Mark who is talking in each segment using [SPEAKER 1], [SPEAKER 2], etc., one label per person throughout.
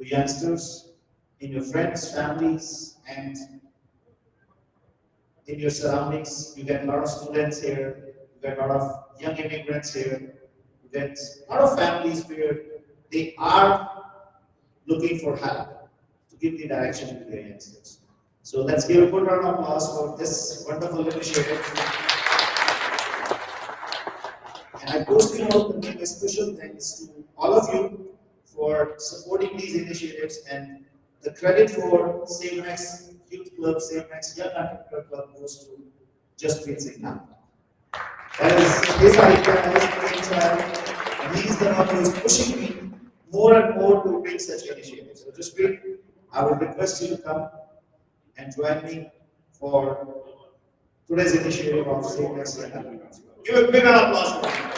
[SPEAKER 1] to youngsters in your friends, families, and in your surroundings. You get a lot of students here, you get a lot of young immigrants here, you get a lot of families where they are looking for help to give the direction to their youngsters. So let's give a good round of applause for this wonderful initiative. And I personally want to give a special thanks to all of you for supporting these initiatives, and the credit for Save Max Youth Club, Save Max Young Entrepreneur Club goes to Jasprit Singh Nam. That is his idea, his brainchild, and he's the one who is pushing me more and more to bring such initiatives. So Jasprit, I would request you to come and join me for today's initiative of Save Max Young Entrepreneurs Club. Give a big round of applause for him.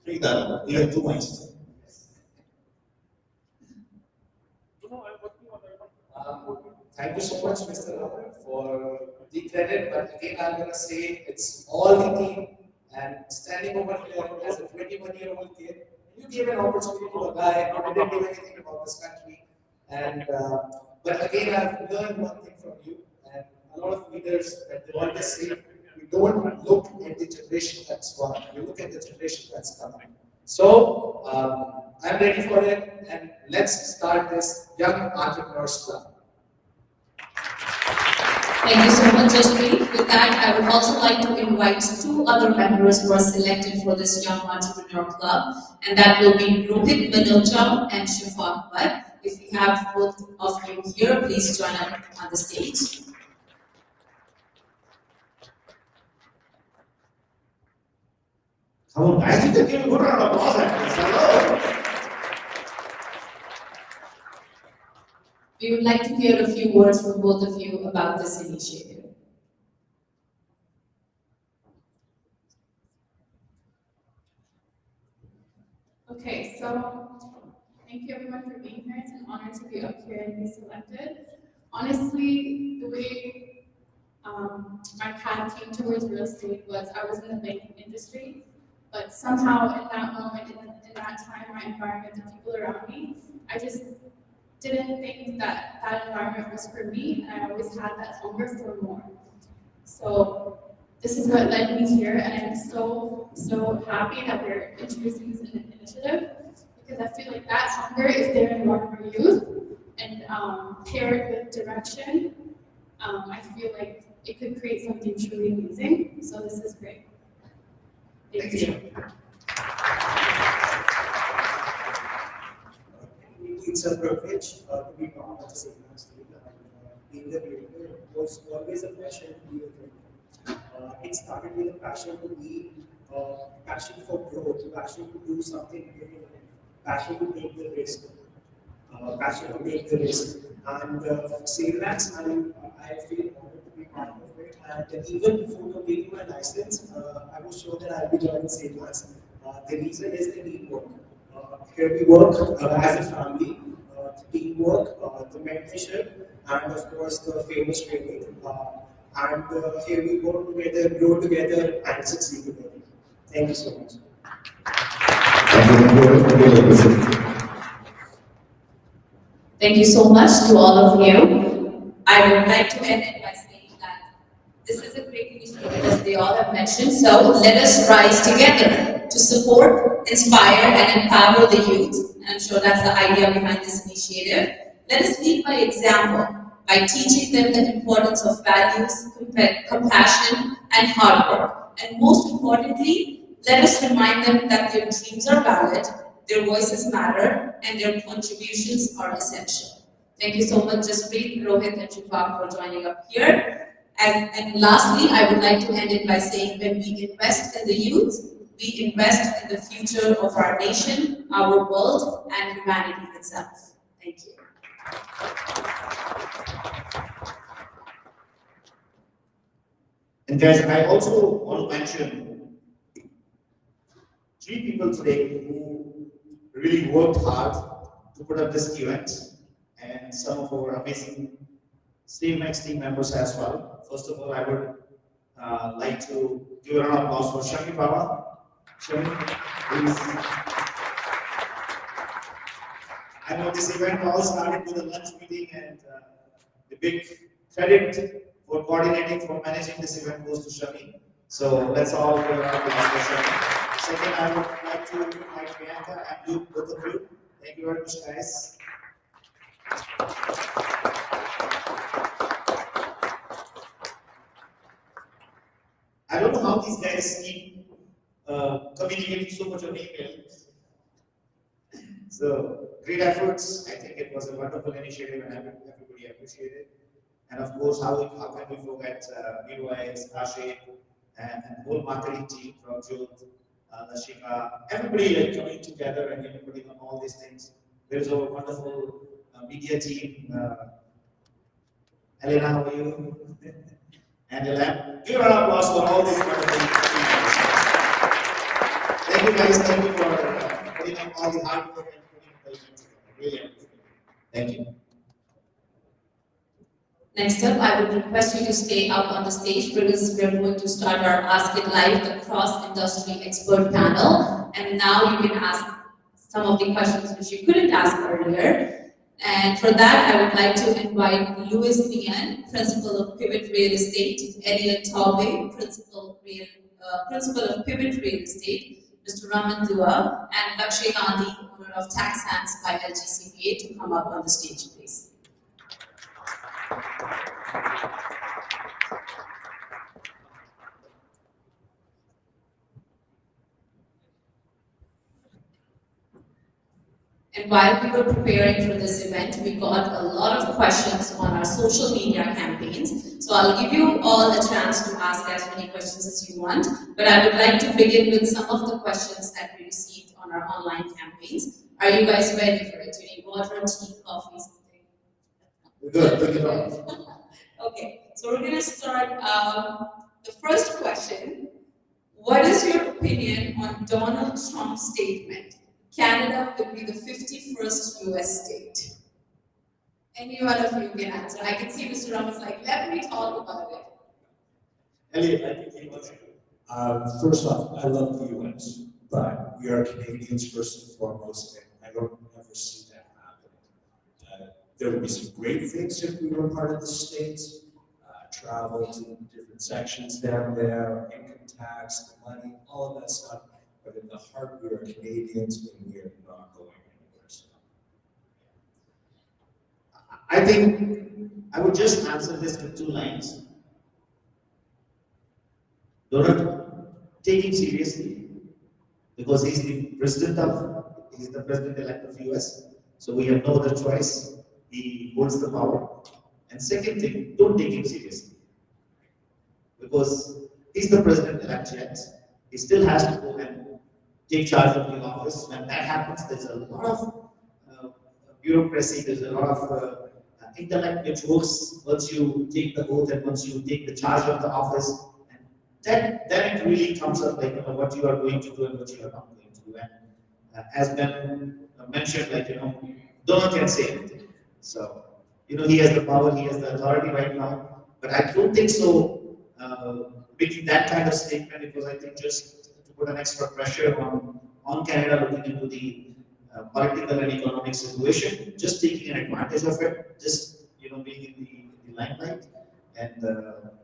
[SPEAKER 2] Take that. You have 2 mics.
[SPEAKER 1] Thank you so much, Mr. Rahul, for the credit. But again, I'm going to say it's all the team. And standing over here as a 21-year-old kid, you gave an opportunity to a guy who didn't know anything about this country. And but again, I've learned one thing from you, and a lot of leaders that they always say, we don't look at the generation that's gone, we look at the generation that's coming. So I'm ready for it, and let's start this Young Entrepreneurs Club.
[SPEAKER 3] Thank you so much, Jasprit. With that, I would also like to invite 2 other members who are selected for this Young Entrepreneur Club, and that will be Rohit Manocha and Shafaq Bhatt. If we have both of you here, please join up on the stage.
[SPEAKER 1] Come on, guys, you can give a good round of applause at this. Hello.
[SPEAKER 3] We would like to hear a few words from both of you about this initiative.
[SPEAKER 4] Okay, so thank you everyone for being here. It's an honor to be up here and be selected. Honestly, the way my path came towards real estate was I was in the banking industry, but somehow in that moment, in that time, my environment, the people around me, I just didn't think that that environment was for me, and I always had that hunger for more. So this is what led me here, and I'm so happy that we're introducing this initiative, because I feel like that hunger is there in Waterbury youth, and paired with direction, I feel like it could create something truly amazing. So this is great. Thank you.
[SPEAKER 5] It's a privilege to be part of the Save Max team. Being a creator was always a passion to be a creator. It started with a passion to be, passion for growth, passion to do something really, passion to take the risk, And Save Max, I feel honored to be part of it. And even before completing my license, I was sure that I'll be joining Save Max. The reason is the teamwork. Here we work as a family, the teamwork, the mentorship, and of course the famous training. And here we work together, grow together, and succeed together. Thank you so much.
[SPEAKER 3] Thank you so much to all of you. I would like to end it by saying that this is a great initiative, as they all have mentioned. So let us rise together to support, inspire, and empower the youth. And I'm sure that's the idea behind this initiative. Let us lead by example, by teaching them the importance of values, compassion, and hard work. And most importantly, let us remind them that their dreams are valid, their voices matter, and their contributions are essential. Thank you so much, Jasprit, Rohit, and Shafaq for joining up here. And lastly, I would like to end it by saying, when we invest in the youth, we invest in the future of our nation, our world, and humanity itself. Thank you.
[SPEAKER 1] And guys, I also want to mention 3 people today who really worked hard to put up this event, and some of our amazing Save Max team members as well. First of all, I would like to give a round of applause for Shami Baba, Chairman, please. I know this event all started with a lunch meeting, and the big credit for coordinating, for managing this event goes to Shami. So let's all give a round of applause for Shami. Second, I would like to invite Priyanka and Luke, both of you. Thank you very much, guys. I don't know how these guys keep communicating so much on email. So great efforts. I think it was a wonderful initiative, and everybody appreciated it. And of course, how can we forget Midwise, Rashid, and the whole marketing team from Jyot, Nashika, everybody like coming together and putting on all these things. There's a wonderful media team. Elena, how are you? And Ellen, give a round of applause for all these wonderful teams. Thank you guys. Thank you for putting up all the hard work and putting the event together. Really appreciate it. Thank you.
[SPEAKER 3] Next up, I would request you to stay up on the stage because we're going to start our Ask It Live, the cross-industry expert panel. And now you can ask some of the questions which you couldn't ask earlier. And for that, I would like to invite Louis Bien, Principal of Pivot Real Estate, Elliot Taube, Principal of Pivot Real Estate, Mr. Raman Dua, and Lakshay Gandhi, owner of Tax Hands by LGCPA, to come up on the stage, please. And while we were preparing for this event, we got a lot of questions on our social media campaigns. So I'll give you all a chance to ask as many questions as you want, but I would like to begin with some of the questions that we received on our online campaigns. Are you guys ready for it? Do you need water, tea, coffee, something?
[SPEAKER 1] We're good, bring it on.
[SPEAKER 3] Okay, so we're gonna start the first question. What is your opinion on Donald Trump's statement? Canada will be the 51st US state. Any one of you can answer. I can see Mr. Raman's like, let me talk about it.
[SPEAKER 1] Elliot, I think he wants to.
[SPEAKER 6] First off, I love the US, but we are Canadians first and foremost, and I don't ever see that happen. There would be some great things if we were part of the States, travel to different sections down there, income tax, the money, all of that stuff. But in the heart, we are Canadians and we are not going anywhere. So.
[SPEAKER 1] I think I would just answer this with 2 lines. Donald, take him seriously because he's the president-elect of US. So we have no other choice. He holds the power. And second thing, don't take him seriously because he's the president-elect yet. He still has to go and take charge of the office. When that happens, there's a lot of bureaucracy, there's a lot of intellect which works once you take the oath and once you take the charge of the office. And then it really comes up like what you are going to do and what you are not going to do. And as Ben mentioned, Donald can say anything. So, he has the power, he has the authority right now. But I don't think so making that kind of statement, because I think just to put an extra pressure on Canada looking into the political and economic situation, just taking an advantage of it, just being in the limelight, and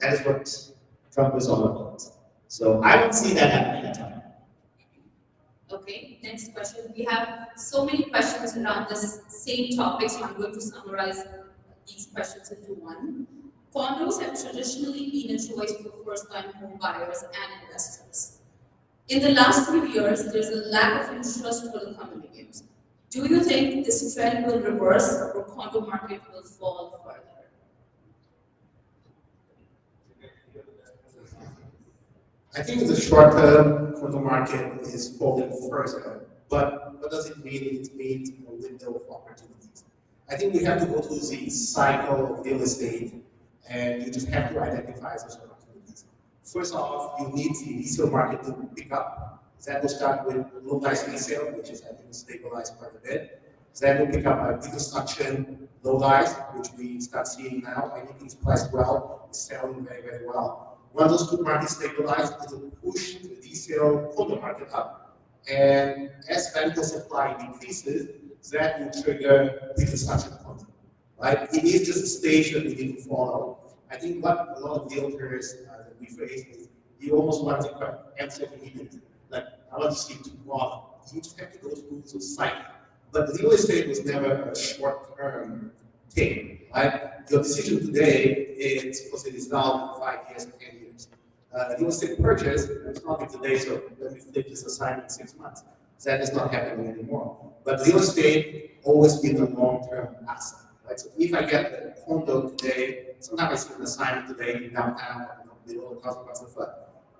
[SPEAKER 1] that is what Trump is all about. So I don't see that happening at all.
[SPEAKER 3] Okay, next question. We have so many questions around this same topic, so I'm going to summarize these questions into one. Condos have traditionally been a choice for first-time home buyers and investors. In the last few years, there's a lack of interest for the condominiums. Do you think this trend will reverse or condo market will fall further?
[SPEAKER 2] I think in the short term, condo market is falling further, but what does it mean? It means a window of opportunities. I think we have to go through the cycle of real estate, and you just have to identify those opportunities. First off, you need the resale market to pick up. That will start with low-rise resale, which is, I think, stabilized quite a bit. That will pick up by reconstruction, low-rise, which we start seeing now. I think it's priced well, it's selling very, very well. Once those two markets stabilize, it will push the resale condo market up. And as rental supply decreases, that will trigger reconstruction condo. Right? It is just a stage that we need to follow. I think what a lot of realtors that we face is you almost want to answer immediately. Like, I want to see tomorrow. You just have to go through the cycle. But real estate was never a short-term thing, right? Your decision today is because it is now 5 years, 10 years. Real estate purchase, it's not today, so let me flip this aside in 6 months. That is not happening anymore. But real estate always been a long-term asset, right? So if I get a condo today, sometimes I see an assignment today in downtown, below $1,000 a foot.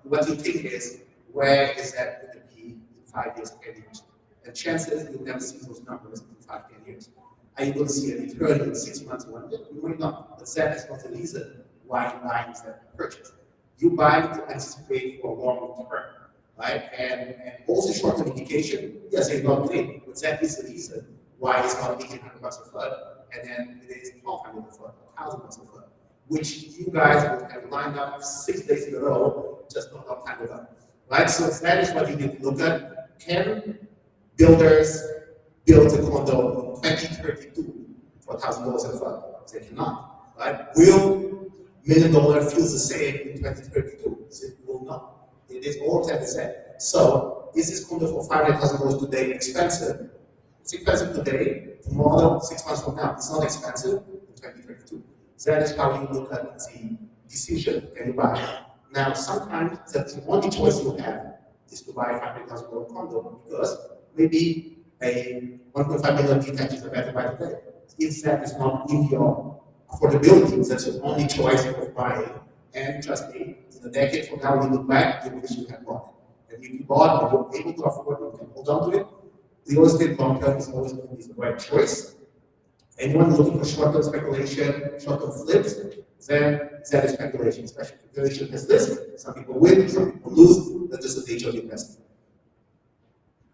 [SPEAKER 2] What you think is, where is that going to be in 5 years, 10 years? And chances you'll never see those numbers in 5, 10 years. Are you going to see a return in 6 months, 1 year? You might not. But that is not the reason why you buy that purchase. You buy to anticipate for a long term, right? And also short-term indication, yes, it's not great, but that is the reason why it's not $1,800 a foot, and then it is $1,200 a foot, $1,000 a foot, which you guys would have lined up 6 days in a row, just not on time ago, right? So that is what you need to look at. Can builders build a condo in 2032 for $1,000 a foot? They cannot, right? Will $1 million feels the same in 2032? It will not. It is all 10%. So, is this condo for $500,000 today expensive? It's expensive today. Tomorrow, 6 months from now, it's not expensive in 2032. So that is how you look at the decision can you buy. Now, sometimes that's the only choice you have is to buy a $500,000 condo because maybe a 1.5 million detached is a better buy today. If that is not in your affordability, that's your only choice of buying. And trust me, in a decade from now, when you look back, you wish you had bought it. And if you bought and you're able to afford it, you can hold on to it. Real estate long term is always going to be the right choice. Anyone looking for short-term speculation, short-term flips, then that is speculation. Speculation has risk. Some people win, some people lose. That's just the nature of investing.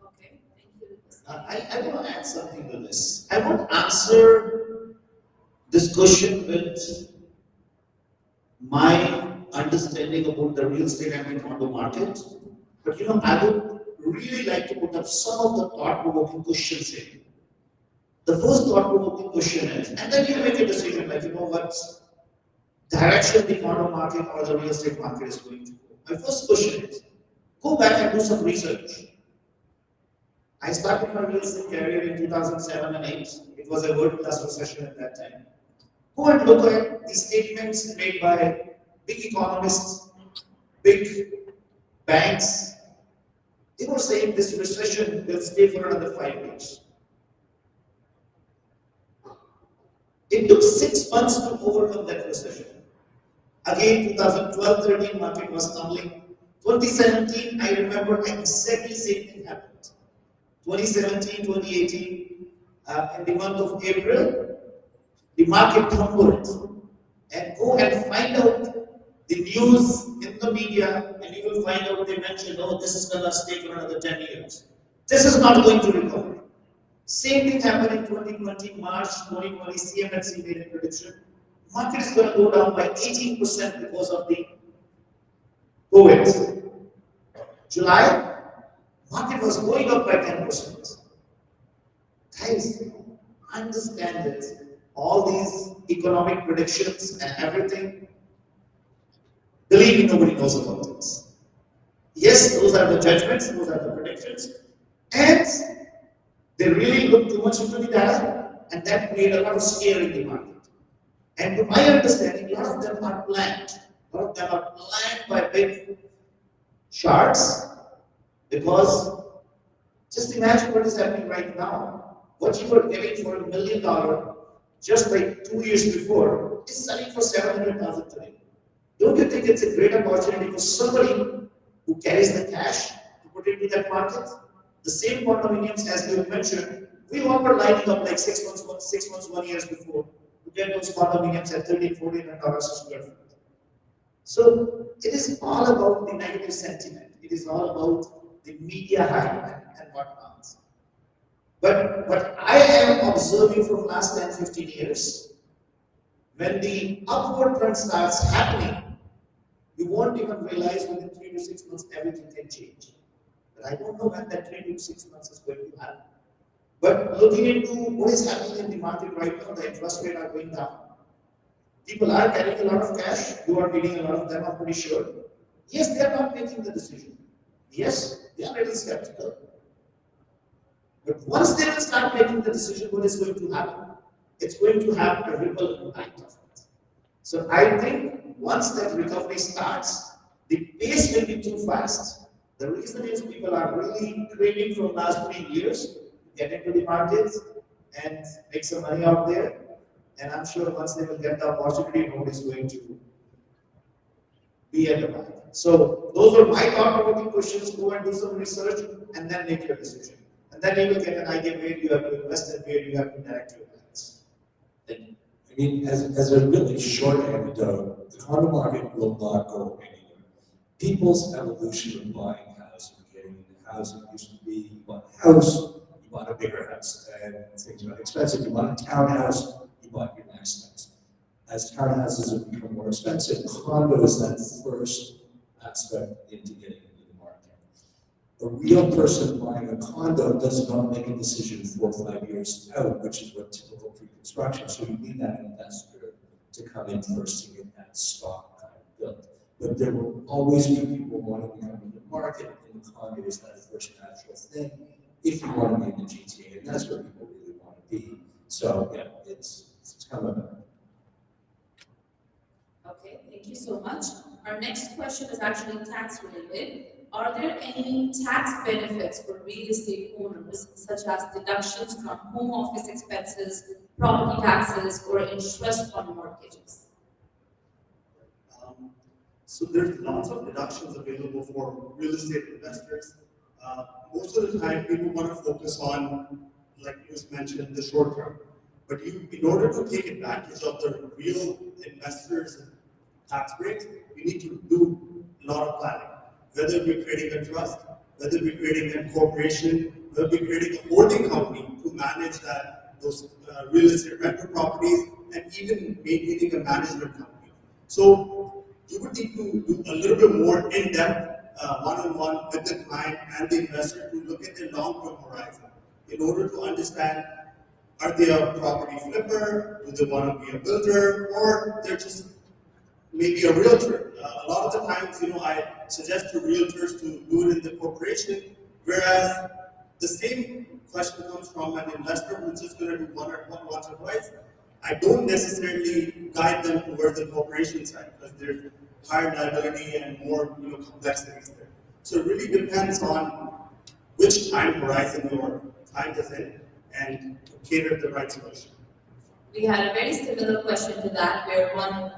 [SPEAKER 3] Okay, thank you.
[SPEAKER 1] I want to add something to this. I want to answer this question with my understanding about the real estate and the condo market. But I would really like to put up some of the thought-provoking questions here. The first thought-provoking question is, and then you make a decision like, what direction the condo market or the real estate market is going to go. My first question is, go back and do some research. I started my real estate career in 2007 and 8. It was a world-class recession at that time. Go and look at the statements made by big economists, big banks. They were saying this recession will stay for another 5 years. It took 6 months to overcome that recession. Again, 2012-13 market was tumbling. 2017, I remember exactly same thing happened. 2017, 2018, in the month of April, the market tumbled. And go and find out the news in the media, and you will find out they mentioned, this is going to stay for another 10 years. This is not going to recover. Same thing happened in 2020, March 2020, CMHC made a prediction. Market is going to go down by 18% because of the COVID. July, market was going up by 10%. Guys, understand this. All these economic predictions and everything, believe me, nobody knows about this. Yes, those are the judgments, those are the predictions, and they really look too much into the data, and that created a lot of scare in the market. And to my understanding, a lot of them are planned. A lot of them are planned by big charts, because just imagine what is happening right now. What you were getting for $1 million just like 2 years before is selling for $700,000 today. Don't you think it's a great opportunity for somebody who carries the cash to put into that market? The same condominiums, as you mentioned, we all were lining up like 6 months, 1 year before to get those condominiums at $1,300-$1,400 a square foot. So it is all about the negative sentiment. It is all about the media hype and whatnot. But what I am observing from last 10, 15 years, when the upward trend starts happening, You won't even realize within 3 to 6 months everything can change. But I don't know when that 3 to 6 months is going to happen. But looking into what is happening in the market right now, the interest rates are going down. People are carrying a lot of cash. You are meeting a lot of them, I'm pretty sure. Yes, they are not making the decision. Yes, they are a little skeptical. But once they will start making the decision, what is going to happen? It's going to have a ripple impact of it. So I think once that recovery starts, the pace will be too fast. The reason is people are really craving from last 3 years to get into the markets and make some money out there. And I'm sure once they will get the opportunity, nobody is going to be at the market. So those are my thought-provoking questions. Go and do some research and then make your decision. And then you will get an idea where you have to invest and where you have to direct your plans. Thank you.
[SPEAKER 6] I mean, as a really short anecdote, the condo market will not go anywhere. People's evolution of buying housing, getting into housing used to be you bought a house, you bought a bigger house, and things got expensive. You bought a townhouse, you bought your next house. As townhouses have become more expensive, condo is that first aspect into getting into the market. A real person buying a condo does not make a decision 4 or 5 years out, which is what typical pre-construction. So you need that investor to come in first to get that stock kind of built. But there will always be people wanting to come into the market, and the condo is that first natural thing if you want to be in the GTA, and that's where people really want to be. So yeah, it's coming up.
[SPEAKER 3] Okay, thank you so much. Our next question is actually tax related. Are there any tax benefits for real estate owners, such as deductions from home office expenses, property taxes, or interest on mortgages?
[SPEAKER 7] So there's lots of deductions available for real estate investors. Most of the time, people want to focus on, like you just mentioned, the short term. But in order to take advantage of the real investors' tax breaks, you need to do a lot of planning. Whether we're creating a trust, whether we're creating a corporation, whether we're creating a holding company to manage those real estate rental properties, and even maintaining a management company. So you would need to do a little bit more in-depth one-on-one with the client and the investor to look at their long-term horizon in order to understand, are they a property flipper, do they want to be a builder, or they're just maybe a realtor. A lot of the times, I suggest to realtors to do it in the corporation, whereas the same question comes from an investor who's just going to do once or twice. I don't necessarily guide them towards the corporation side because there's higher liability and more complexities there. So it really depends on which time horizon your client is in and cater the right solution.
[SPEAKER 3] We had a very similar question to that, where one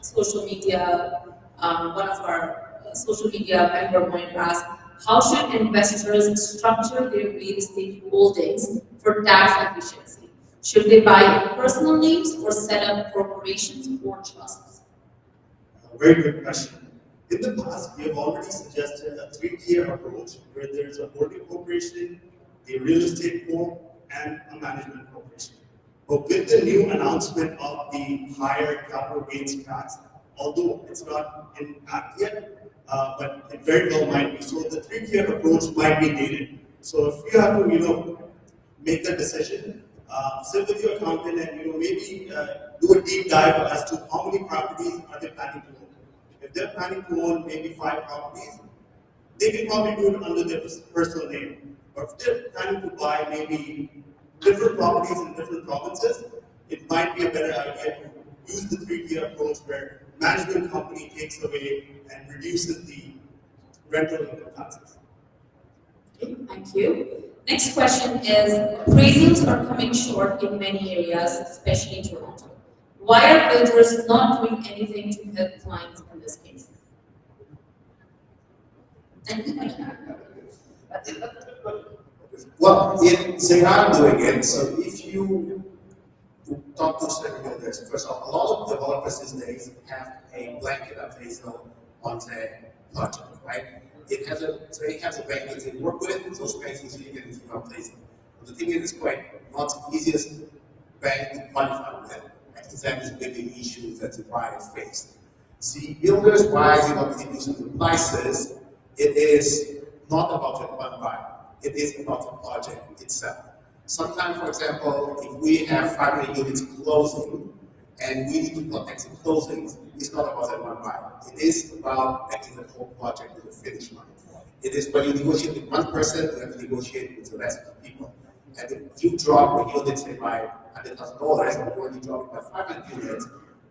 [SPEAKER 3] social media, one of our social media member wanted to ask, how should investors structure their real estate holdings for tax efficiency? Should they buy in personal names or set up corporations or trusts?
[SPEAKER 7] Very good question. In the past, we have already suggested a 3-tier approach where there's a holding corporation, a real estate corp, and a management corporation. But with the new announcement of the higher capital gains tax, although it's not in act yet, but it very well might be. So the 3-tier approach might be needed. So if you have to, make the decision, sit with your accountant and maybe do a deep dive as to how many properties are they planning to own. If they're planning to own maybe 5 properties, they can probably do it under their personal name. But if they're planning to buy maybe different properties in different provinces, it might be a better idea to use the 3-tier approach where management company takes away and reduces the rental income taxes.
[SPEAKER 3] Okay, thank you. Next question is, appraisals are coming short in many areas, especially Toronto. Why are builders not doing anything to help clients in this case?
[SPEAKER 2] Well, they are doing it. So if you talk to certain builders, first of all, a lot of developers these days have a blanket appraisal on their project, right? It has a bank that they work with, those banks usually get into appraisal. But the thing is, it's quite not the easiest bank to qualify with. Exactly the big issues that the client faced. See, builders, why we not reducing the prices, it is not about a one buy. It is about the project itself. Sometimes, for example, if we have 500 units closing and we need to protect the closings, it's not about that one buy. It is about making the whole project to the finish line. It is when you negotiate with one person, you have to negotiate with the rest of the people. And if you drop a unit, say by $100,000, and you only drop it by 500 units,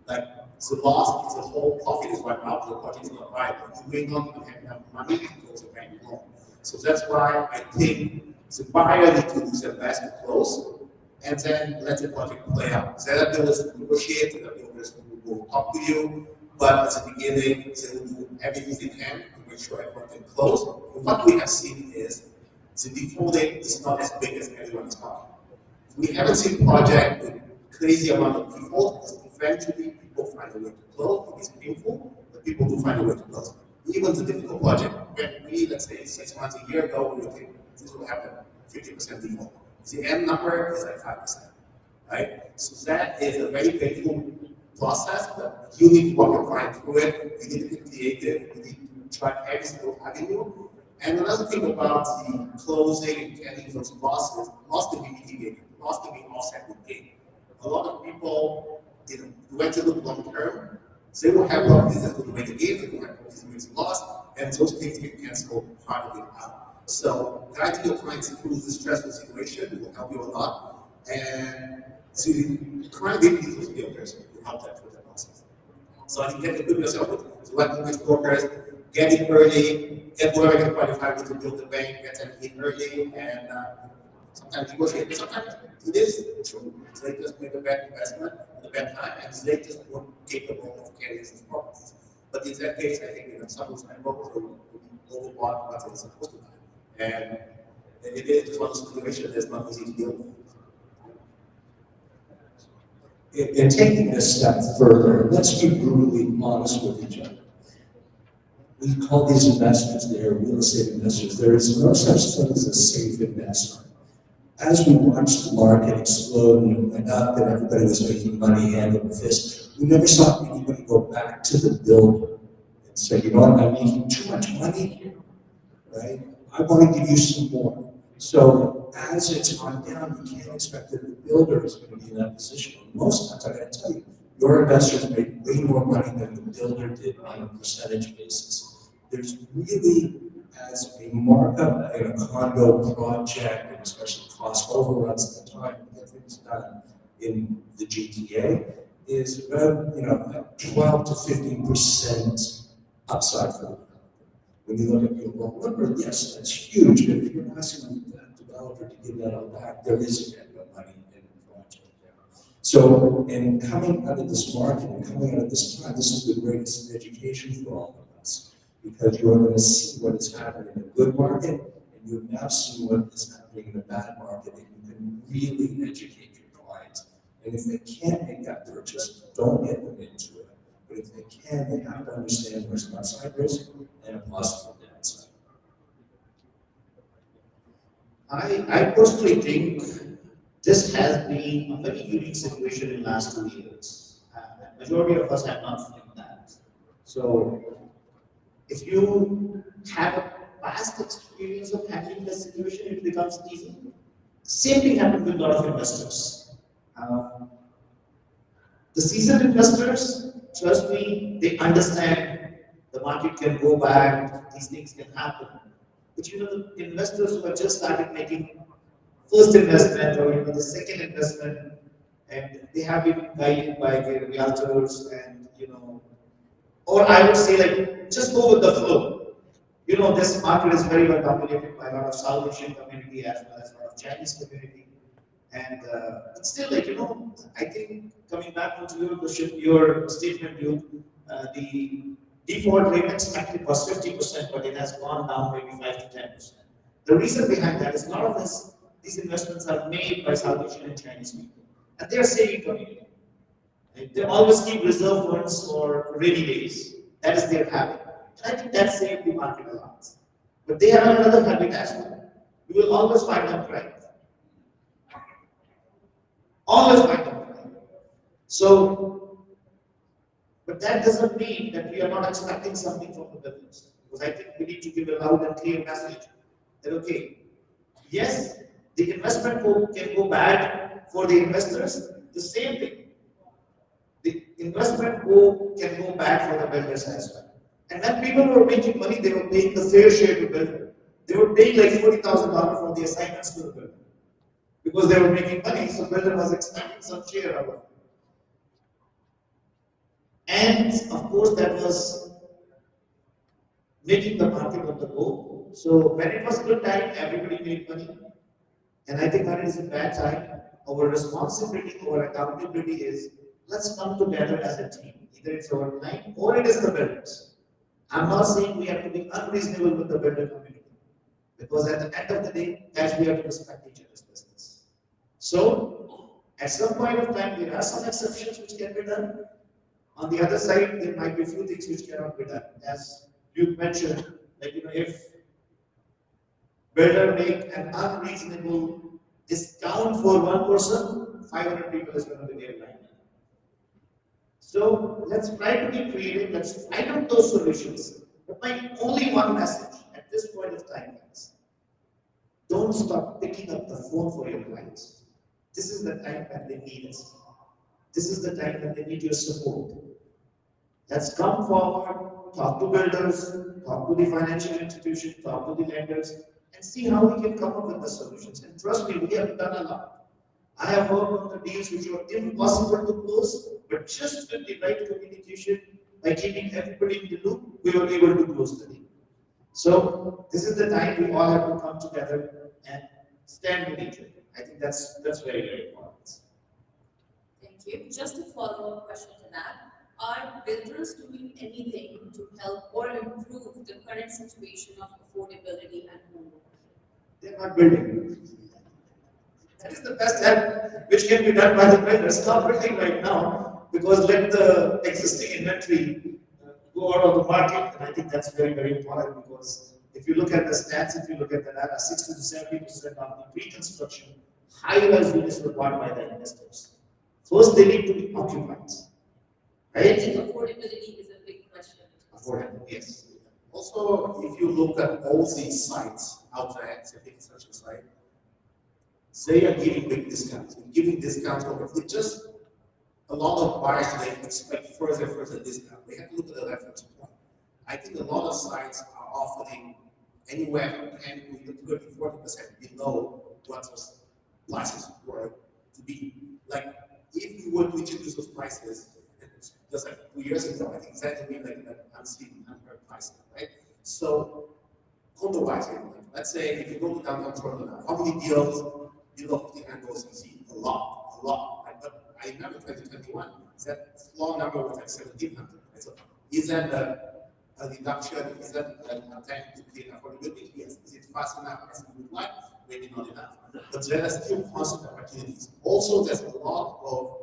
[SPEAKER 2] like the loss is the whole profit is wiped out, the project is not viable. You may not even have enough money to close a bank loan. So that's why I think the buyer needs to do their best to close and then let the project play out. There are builders who negotiate, there are builders who will talk to you, but at the beginning, they will do everything they can to make sure everyone can close. And what we have seen is the default rate is not as big as everyone is talking. We haven't seen project with crazy amount of default, because eventually people find a way to close. It is painful, but people do find a way to close. Even the difficult project, when we, let's say 6 months, a year ago, we would think this will happen 50% default. The end number is like 5%, right? So that is a very painful process, but you need to walk your client through it. You need to be creative. You need to try every single avenue. And another thing about the closing and getting those losses, loss can be mitigated, loss can be offset with gain. A lot of people, went to look long term, they will have properties that will make a gain, they will have properties that make a loss, and those things can cancel part of it out. So guiding your clients through this stressful situation will help you a lot. And so the client really needs those builders to help them through that process. So I think get equip yourself with select mortgage brokers, get in early, get whoever can qualify to build the bank, get them in early, and sometimes negotiate. But sometimes it is true. They just make a bad investment at a bad time, and they just weren't capable of carrying these properties. But in that case, I think some of those brokers will overbought what they're supposed to do. And it is just one of those situations that's not easy to deal with.
[SPEAKER 6] In taking this step further, let's be brutally honest with each other. We call these investors, they're real estate investors. There is no such thing as a safe investment. As we watched the market explode and it went up and everybody was making money hand over fist, we never saw anybody go back to the builder and say, you know what, I'm making too much money here, right? I want to give you some more. So as it's gone down, you can't expect that the builder is going to be in that position. Most times, I got to tell you, your investors make way more money than the builder did on a percentage basis. There's really, as a markup in a condo project, and especially cost overruns at the time to get things done in the GTA, is about 12 to 15% upside for the when you look at the overall number, yes, that's huge, but if you're asking that developer to give that all back, there is again no money in the project. So, in coming out of this market and coming out of this time, this is the greatest education for all of us, because you're going to see what is happening in a good market, and you've now seen what is happening in a bad market, and you can really educate your clients. And if they can't make that purchase, don't get them into it. But if they can, they have to understand there's an upside risk and a possible downside.
[SPEAKER 1] I personally think this has been a very unique situation in the last 2 years. Majority of us have not seen that. So if you have a past experience of handling the situation, it becomes easy. Same thing happened with a lot of investors. The seasoned investors, trust me, they understand the market can go back, these things can happen. But the investors who have just started making first investment or the second investment, and they have been guided by their realtors and or I would say like just go with the flow. This market is very well dominated by a lot of South Asian community as well as a lot of Chinese community. And it's still I think coming back to your question, your statement, the default rate expected was 50%, but it has gone down maybe 5 to 10%. The reason behind that is a lot of these investments are made by South Asian and Chinese people, and they are saving community. They always keep reserve funds for rainy days. That is their habit, and I think that saved the market a lot. But they have another habit as well. You will always find them crying. Always find them crying. So But that doesn't mean that we are not expecting something from the builders. Because I think we need to give a loud and clear message that, okay, yes, the investment can go bad for the investors. The same thing. The investment can go bad for the builders as well. And when people were making money, they were paying the fair share to builder. They were paying like $40,000 for the assignments to the builder. Because they were making money, so builder was expecting some share out of it. And of course, that was making the market on the go. So when it was a good time, everybody made money. And I think when it is a bad time, our responsibility, our accountability is, let's come together as a team. Either it's our client or it is the builders. I'm not saying we have to be unreasonable with the builder community. Because at the end of the day, guys, we have to respect each other's business. So, at some point of time, there are some exceptions which can be done. On the other side, there might be a few things which cannot be done. As you mentioned, like, if builder make an unreasonable discount for one person, 500 people is going to be there line. So let's try to be creative, let's find out those solutions. But my only one message at this point of time is, don't stop picking up the phone for your clients. This is the time when they need us. This is the time when they need your support. Let's come forward, talk to builders, talk to the financial institution, talk to the lenders, and see how we can come up with the solutions. And trust me, we have done a lot. I have worked on the deals which were impossible to close, but just with the right communication, by keeping everybody in the loop, we were able to close the deal. So this is the time we all have to come together and stand with each other. I think that's very, very important.
[SPEAKER 3] Thank you. Just a follow-up question to that. Are builders doing anything to help or improve the current situation of affordability and home ownership?
[SPEAKER 1] They're not building. That is the best help which can be done by the builders. Stop building right now, because let the existing inventory go out of the market. And I think that's very, very important, because if you look at the stats, if you look at the data, 60 to 70% of the pre-construction high-rise units were bought by the investors. First, they need to be occupied.
[SPEAKER 3] I
[SPEAKER 1] Right?
[SPEAKER 3] think affordability is a big question.
[SPEAKER 1] Affordable, yes.
[SPEAKER 2] Also, if you look at all these sites out there, say big construction site, they are giving big discounts. They're giving discounts over. It's just a lot of buyers they expect further discount. They have to look at the reference point. I think a lot of sites are offering anywhere from 10 to even 30, 40% below what those prices were to be. Like, if you were to introduce those prices, just like 2 years ago, I think that would be like an unseen, unheard price, right? So, condo-wise, let's say if you go to downtown Toronto now, how many deals below 1,500 dollars you see? A lot. Right? But I remember 2021, that floor number was like 1,700. Right? So, is that a reduction? Is that an attempt to create affordability? Yes. Is it fast enough as we would like? Maybe not enough. But there are still constant opportunities. Also, there's a lot of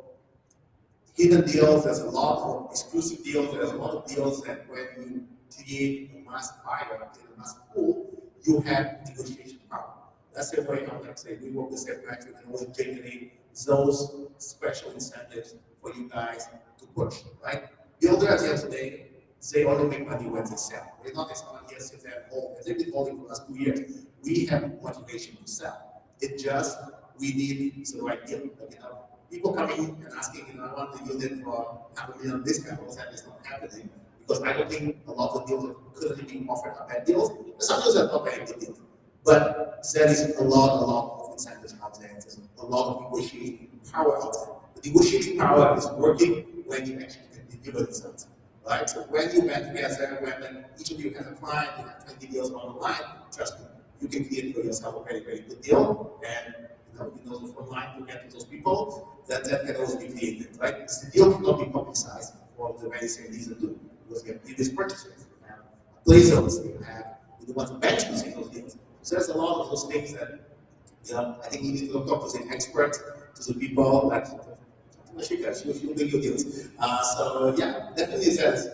[SPEAKER 2] hidden deals, there's a lot of exclusive deals, there's a lot of deals that when you create a mass buyer in a mass pool, you have negotiation power. That's the way I would like to say we work with Setmax, we can also generate those special incentives for you guys to push, right? Builders at the end of the day, they only make money when they sell. They're not someone here sit there and hold. They've been holding for the last 2 years. We have motivation to sell. It just, we need the right deal. People coming and asking, I want the unit for $500,000 discount. Well, that is not happening, because I don't think a lot of deals that currently being offered are bad deals. Some deals are not very good deals, but there is a lot of incentives out there. There's a lot of negotiating power out there. The negotiating power is working when you actually can deliver results, right? So when you band together, when each of you has a client, you have 20 deals on the line, trust me, you can create for yourself a very, very good deal, and you know the front line to get to those people, that can also be created, right? Because the deal cannot be publicized for the very same reason too, because you have previous purchases, you have appraisals, you want to benchmark those deals. So there's a lot of those things that, I think you need to talk to the expert, to the people like Ashika, she'll bring you deals. So yeah, definitely it says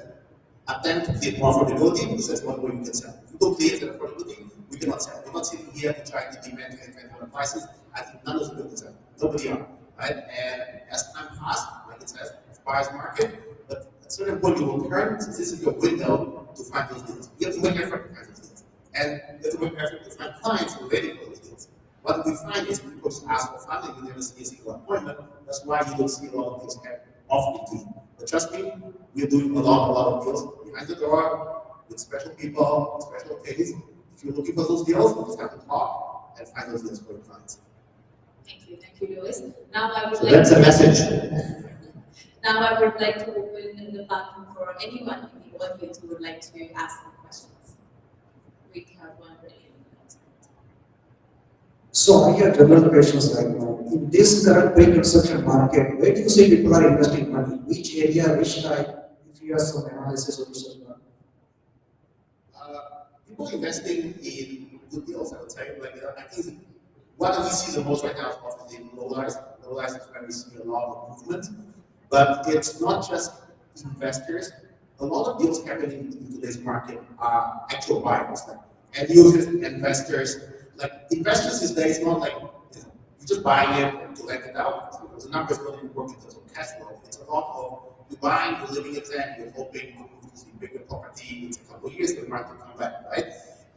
[SPEAKER 2] attempt to create more affordability, because that's one way we can sell. If we don't create that affordability, we cannot sell. We're not sitting here to try to demand and prices. I think none of the builders are. Nobody are, right? And as time passes, like it says, it's buyer's market, but at a certain point you will turn, since this is your window to find those deals. You have to make effort to find those deals. And you have to make effort to find clients who are ready for those deals. What we find is people just ask for funding, you never see a single appointment. That's why you don't see a lot of deals happen off the team. But trust me, we're doing a lot of deals behind the door with special people, special cases. If you're looking for those deals, you just have to talk and find those deals for your clients.
[SPEAKER 3] Thank you, Louis. Now I would
[SPEAKER 1] So
[SPEAKER 3] like
[SPEAKER 1] that's
[SPEAKER 3] to
[SPEAKER 1] a message.
[SPEAKER 3] Now I would like to open the platform for anyone in the audience who would like to ask some questions. We have one ready.
[SPEAKER 5] So I have general questions right now. In this current pre-construction market, where do you see people are investing money? Which area, which type? If you have some analysis or research done.
[SPEAKER 2] People investing in good deals, I would say. Like, I think what we see the most right now is obviously low-rise. Low-rise is where we see a lot of movement. But it's not just investors. A lot of deals happening in today's market are actual buyers, like end users, investors. Like investors these days, not like you're just buying it to rent it out. Because the numbers don't even work in terms of cash flow. It's a lot of you're buying, you're living it there, you're hoping to see bigger property. It's a couple of years for the market to come back, right?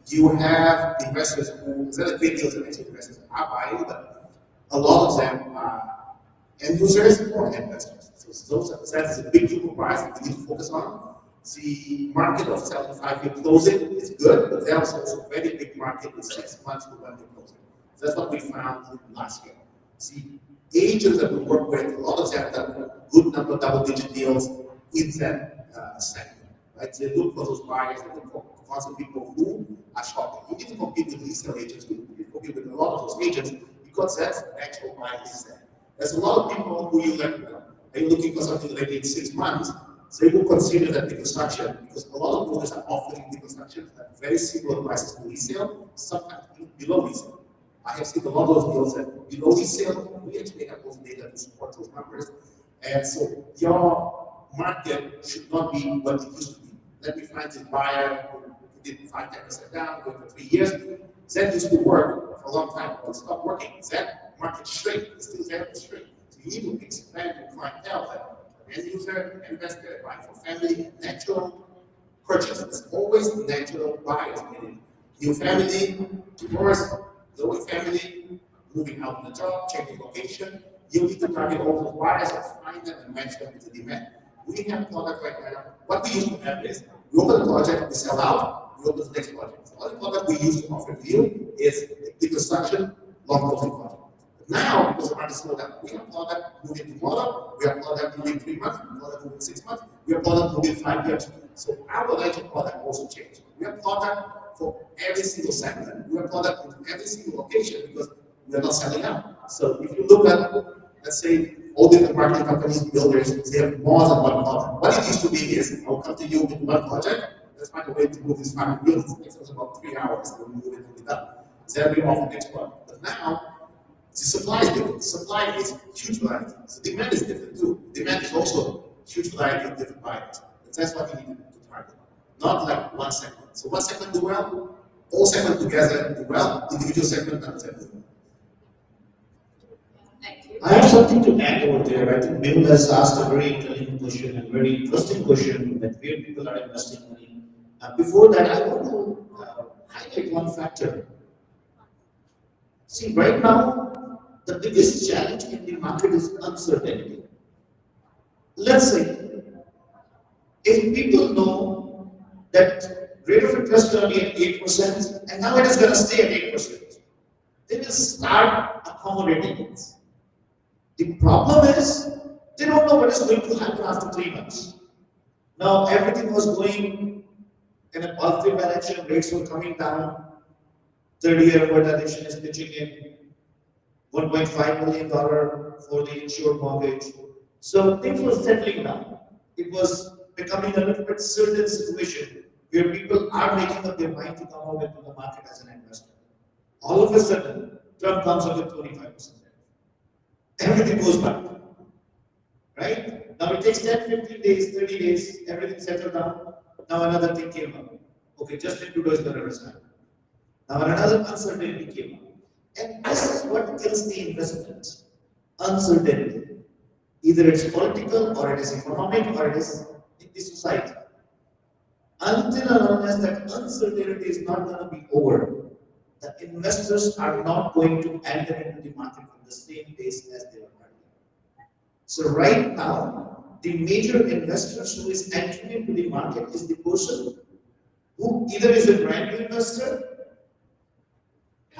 [SPEAKER 2] You have investors who, instead of big deals, actually investors are buying, but a lot of them are end users or investors. So that is a big group of buyers that we need to focus on. The market of selling 5-year closing is good, but there's also a very big market with 6 months to 1 year closing. So that's what we found last year. The agents that we work with, a lot of them have done a good number of double-digit deals in that segment. Right? So they look for those buyers, they look for constant people who are shopping. You need to compete with resale agents, you compete with a lot of those agents because that's the actual buyer is there. There's a lot of people who you like, are you looking for something ready in 6 months? So they will consider that reconstruction because a lot of builders are offering reconstruction at very similar prices to resale, sometimes below resale. I have seen a lot of those deals that below resale, we actually have those data to support those numbers. And so your market should not be what it used to be. Let me find this buyer who did 5-10% down, going for 3 years. That used to work for a long time, but it stopped working. That market shrink, it's still there to shrink. So you need to expand your clientele that end user, investor, buying for family, natural purchase. There's always natural buyers, meaning new family, divorce, growing family, moving out of the job, changing location. You need to target all those buyers and find them and match them with the demand. We have product right now. What we used to have is we open a project, we sell out, we open the next project. So the only product we used to offer you is reconstruction, long closing project. Now, because the market is slowed down, we have product moving tomorrow, we have product moving 3 months, we have product moving 6 months, we have product moving 5 years. So our range of product also changed. We have product for every single segment. We have product in every single location because we are not selling out. So if you look at, let's say, all different marketing companies, builders, they have more than one product. What it used to be is, I'll come to you with one project, let's find a way to move this 5 units. It takes us about 3 hours to move it and be done. Then we offer next product. But now, the supply is different. Supply is huge variety. The demand is different too. Demand is also huge variety of different buyers. And that's what you need to target. Not like one segment. So one segment do well, all segments together do well, individual segment doesn't do well.
[SPEAKER 3] Thank you.
[SPEAKER 1] I have something to add over there. I think Bill has asked a very intelligent question and very interesting question that where people are investing money. Before that, I want to highlight one factor. See, right now, the biggest challenge in the market is uncertainty. Let's say, if people know that rate of interest is only at 8% and now it is going to stay at 8%, they will start accommodating it. The problem is, they don't know what is going to happen after 3 months. Now, everything was going in a positive direction, rates were coming down, 30-year amortization is pitching in, $1.5 million for the insured mortgage. So things were settling down. It was becoming a little bit certain situation where people are making up their mind to come out into the market as an investor. All of a sudden, Trump comes up with 25%. Everything goes back. Right? Now it takes 10, 15 days, 30 days, everything settled down. Now another thing came up. Okay, Justin Trudeau is going to resign. Now another uncertainty came up. And this is what kills the investment. Uncertainty. Either it's political, or it is economic, or it is the society. Until and unless that uncertainty is not going to be over, the investors are not going to enter into the market with the same pace as they were earlier. So right now, the major investors who is entering into the market is the person who either is a brand new investor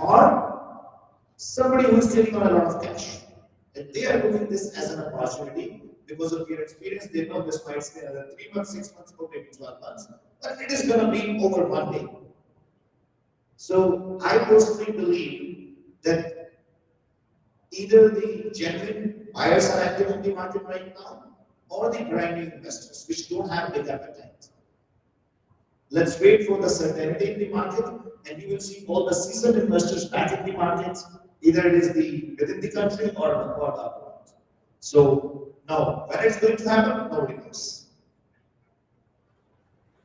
[SPEAKER 1] or somebody who is sitting on a lot of cash. And they are looking this as an opportunity because of their experience. They know this might stay another 3 months, 6 months, or maybe 12 months, but it is going to be over one day. So I personally believe that either the genuine buyers are active in the market right now, or the brand new investors, which don't have big appetite. Let's wait for the certainty in the market, and you will see all the seasoned investors back in the market. Either it is the within the country or abroad. So now, when it's going to happen, nobody knows.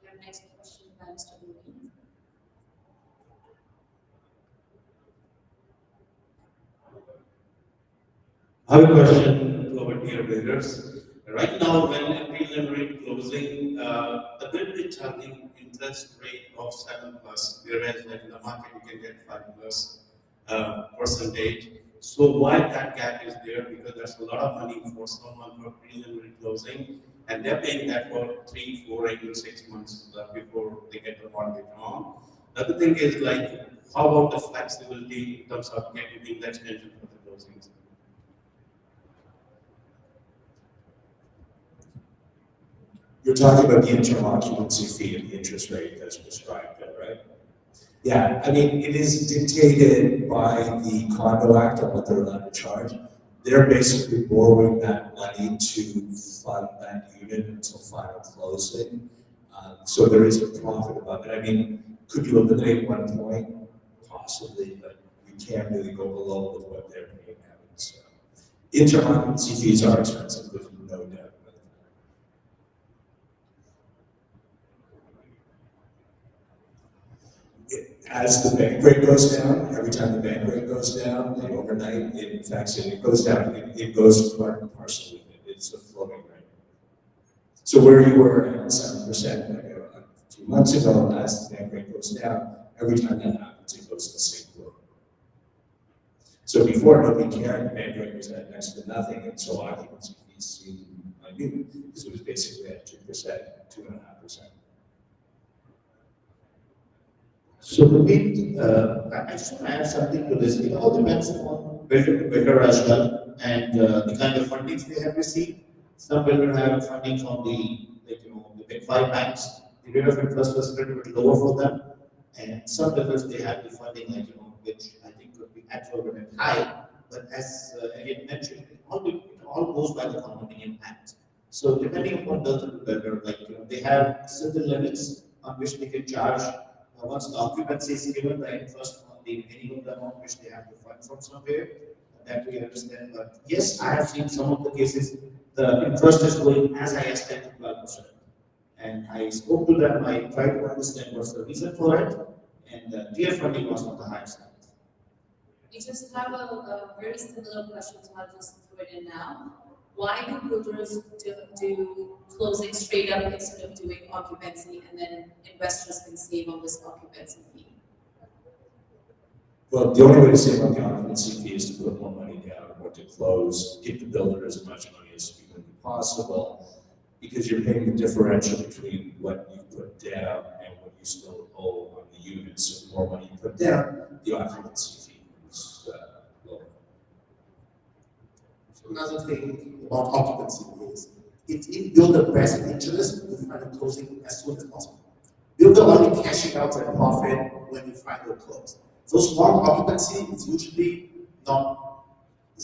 [SPEAKER 3] Your next question by Mr. Louis.
[SPEAKER 8] I have a question to our dear builders. Right now, when a preliminary closing, the builder is charging interest rate of 7+, whereas when in the market you can get 5+ percentage. So why that gap is there? Because there's a lot of money for someone for preliminary closing, and they're paying that for 3, 4, even 6 months before they get the mortgage on. The other thing is like, how about the flexibility in terms of getting the extension for the closings?
[SPEAKER 6] You're talking about the interim occupancy fee and the interest rate that's prescribed there, right? Yeah, I mean, it is dictated by the Condo Act on what they're allowed to charge. They're basically borrowing that money to fund that unit until final closing. So there is a profit above it. I mean, could you eliminate one point? Possibly, but you can't really go below with what they're paying out. So interim occupancy fees are expensive, there's no doubt about it. As the bank rate goes down, every time the bank rate goes down, the overnight, it, in fact, it goes down, it goes part and parcel with it. It's a floating rate. So where you were at 7% like a few months ago, as the bank rate goes down, every time that happens, it goes to the same floor. So before, nobody cared, the bank rate was at next to nothing, and so occupancy fees seemed minute, because it was basically at 2%, 2.5%.
[SPEAKER 1] So Puneet, I just want to add something to this. It all depends on builder to builder as well, and the kind of fundings they have received. Some builders have funding from the the big 5 banks. The rate of interest was a little bit lower for them, and some builders they have the funding which I think could be exorbitant high. But as again mentioned, it all goes by the condominium act. So depending upon builder to builder, they have certain limits on which they can charge. Once the occupancy is given, the interest on the minimum amount which they have to fund from somewhere, that we understand. But yes, I have seen some of the cases, the interest is going as high as 10 to 12%. And I spoke to them, I tried to understand what's the reason for it, and their funding was on the higher side.
[SPEAKER 3] We just have a very similar question, so I'll just throw it in now. Why do builders do closing straight up instead of doing occupancy, and then investors can save on this occupancy fee?
[SPEAKER 6] Well, the only way to save on the occupancy fee is to put more money down or to close, give the builder as much money as humanly possible, because you're paying the differential between what you put down and what you still owe on the unit. So the more money you put down, the occupancy fee is lower.
[SPEAKER 2] Another thing about occupancy is it's in builder best interest to find a closing as soon as possible. Builder only cashing out their profit when you finally close. So small occupancy is usually not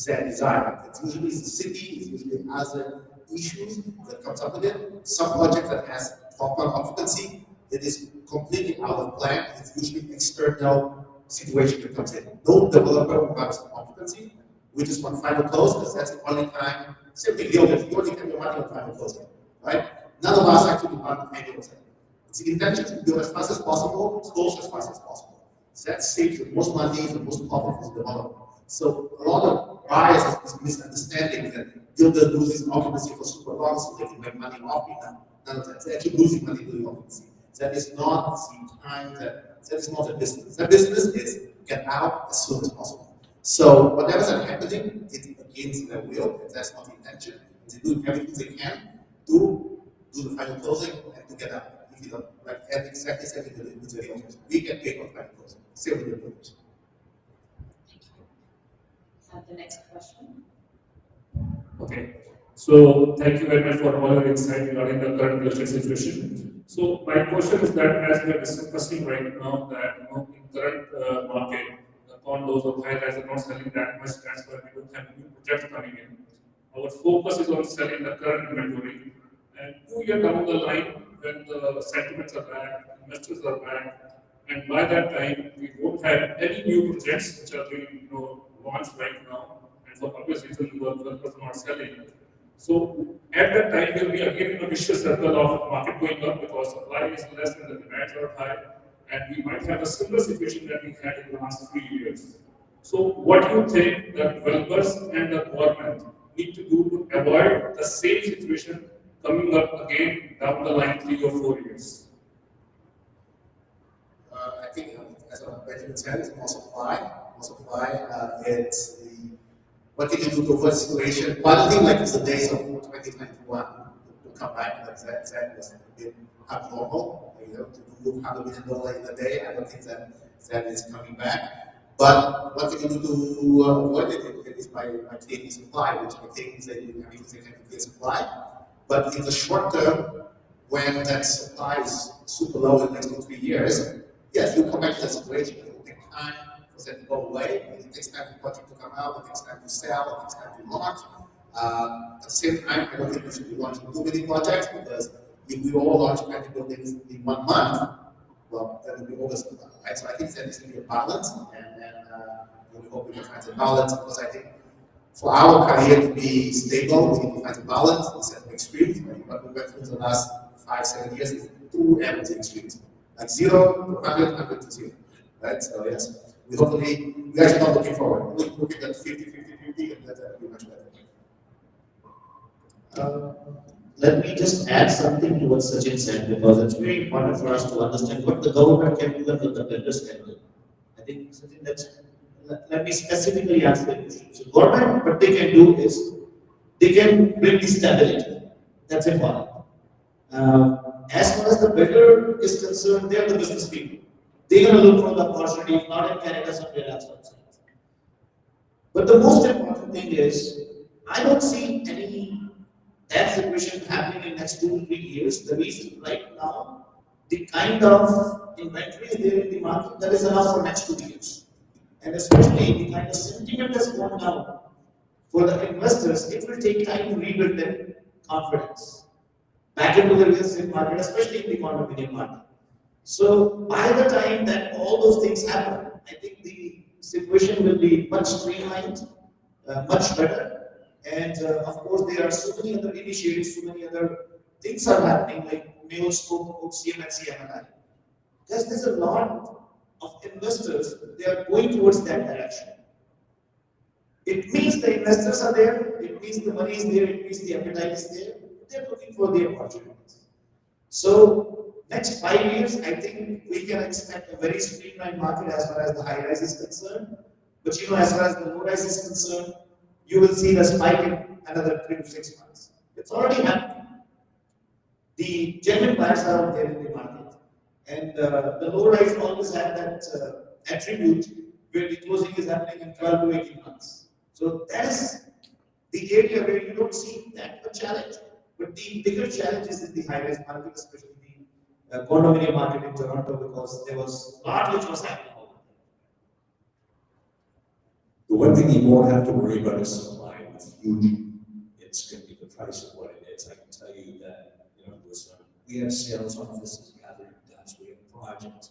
[SPEAKER 2] their desire. It's usually the city, it's usually other issues that comes up with it. Some project that has 12-month occupancy, it is completely out of plan. It's usually external situation that comes in. No developer wants occupancy. We just want final close because that's the only time. Simply you only can do money on final closing, right? None of us actually want annual sale. It's the intention to do as fast as possible, close as fast as possible. So that saves the most money, the most profit for the developer. So a lot of buyers is misunderstanding that builder loses occupancy for super long so they can make money off it. None of that. They're actually losing money doing occupancy. That is not the time that is not a business. The business is get out as soon as possible. So whatever is happening, it against their will, if that's not the intention. They do everything they can to do the final closing and to get out. If you don't, like at exactly 70 million, it's very obvious. We get paid for final closing. 70 million.
[SPEAKER 3] Have the next question.
[SPEAKER 9] Okay. So thank you very much for all your insight regarding the current real estate situation. So my question is that as we are discussing right now that in current market, the condos or high-rise are not selling that much. That's why we don't have new projects coming in. Our focus is on selling the current inventory. And 2 years down the line, when the sentiments are back, investors are back, and by that time we won't have any new projects which are being launched right now. And for obvious reasons, the developers are not selling. So at that time, there will be again a vicious circle of market going up because supply is less and the demands are high, and we might have a similar situation that we had in the last 3 years. So what do you think the developers and the government need to do to avoid the same situation coming up again down the line 3 or 4 years?
[SPEAKER 2] I think, as Benjamin said, it's more supply. It's the what can you do to avoid the situation? But I don't think like it's the days of 2021 to come back. Like that was a bit abnormal. To move $100 million in a day. I don't think that is coming back. But what can you do to avoid it? It is by taking supply, which I think is that you can increase supply. But in the short term, when that supply is super low in the next 2 or 3 years, yes, you come back to that situation. It will take time for that to go away. It takes time for the project to come out, it takes time to sell, it takes time to launch. At the same time, I don't think we should be launching too many projects because if we all launch 20 buildings in 1 month, well, that will be oversupply, right? So I think there needs to be a balance, and we hope we can find a balance because I think for our career to be stable, we need to find a balance instead of extremes. What we went through the last 5-7 years is 2 ends extremes, like 0 to 100, 100 to 0, right? So yes, we're actually not looking forward. We're looking at 50, 50, 50, and that will be much better.
[SPEAKER 1] Let me just add something to what Sachin said, because it's very important for us to understand what the government can do and what the builders can do. I think, Sachin, let me specifically answer the question. So government, what they can do is, they can bring the stability. That's important. As far as the builder is concerned, they're the business people. They're going to look for the opportunity, if not in Canada, somewhere else outside. But the most important thing is, I don't see any that situation happening in the next 2 to 3 years. The reason right now, the kind of inventory is there in the market that is enough for next 2 years. And especially the kind of sentiment has gone down for the investors, it will take time to rebuild their confidence back into the real estate market, especially in the condominium market. So by the time that all those things happen, I think the situation will be much streamlined, much better. And of course, there are so many other initiatives, so many other things are happening, like Meo spoke about CMHC MNI. Because there's a lot of investors, they are going towards that direction. It means the investors are there, it means the money is there, it means the appetite is there, they're looking for the opportunities. So, next 5 years, I think we can expect a very streamlined market as far as the high rise is concerned. But as far as the low rise is concerned, you will see the spike in another 3 to 6 months. It's already happening. The genuine buyers are out there in the market. And the low rise always have that attribute where the closing is happening in 12 to 18 months. So that is the area where you don't see that much challenge. But the bigger challenge is in the high rise market, especially the condominium market in Toronto, because there was a lot which was happening.
[SPEAKER 6] The one thing you won't have to worry about is supply with huge. It's going to be the price of what it is. I can tell you that, we have sales offices gathering dust, we have projects,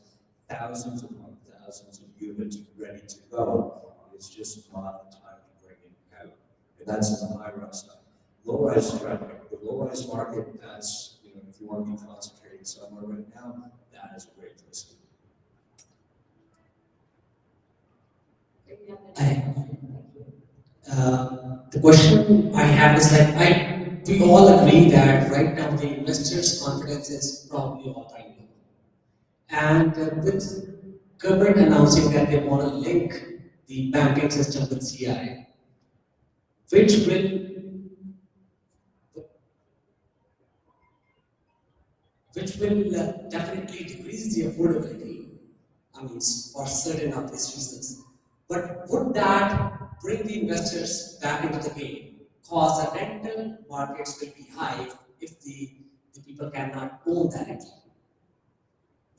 [SPEAKER 6] thousands upon thousands of units ready to go. It's just not the time to bring it out. And that's in the high-rise side. Low-rise, the low-rise market, that's, if you want to be concentrating somewhere right now, that is a great place to be.
[SPEAKER 10] The question I have is like,
[SPEAKER 5] we all agree that right now the investors' confidence is probably all-time low. And with government announcing that they want to link the banking system with CI, which will definitely decrease the affordability, I mean, for certain of these reasons. But would that bring the investors back into the game? Cause the rental markets will be high if the people cannot own directly.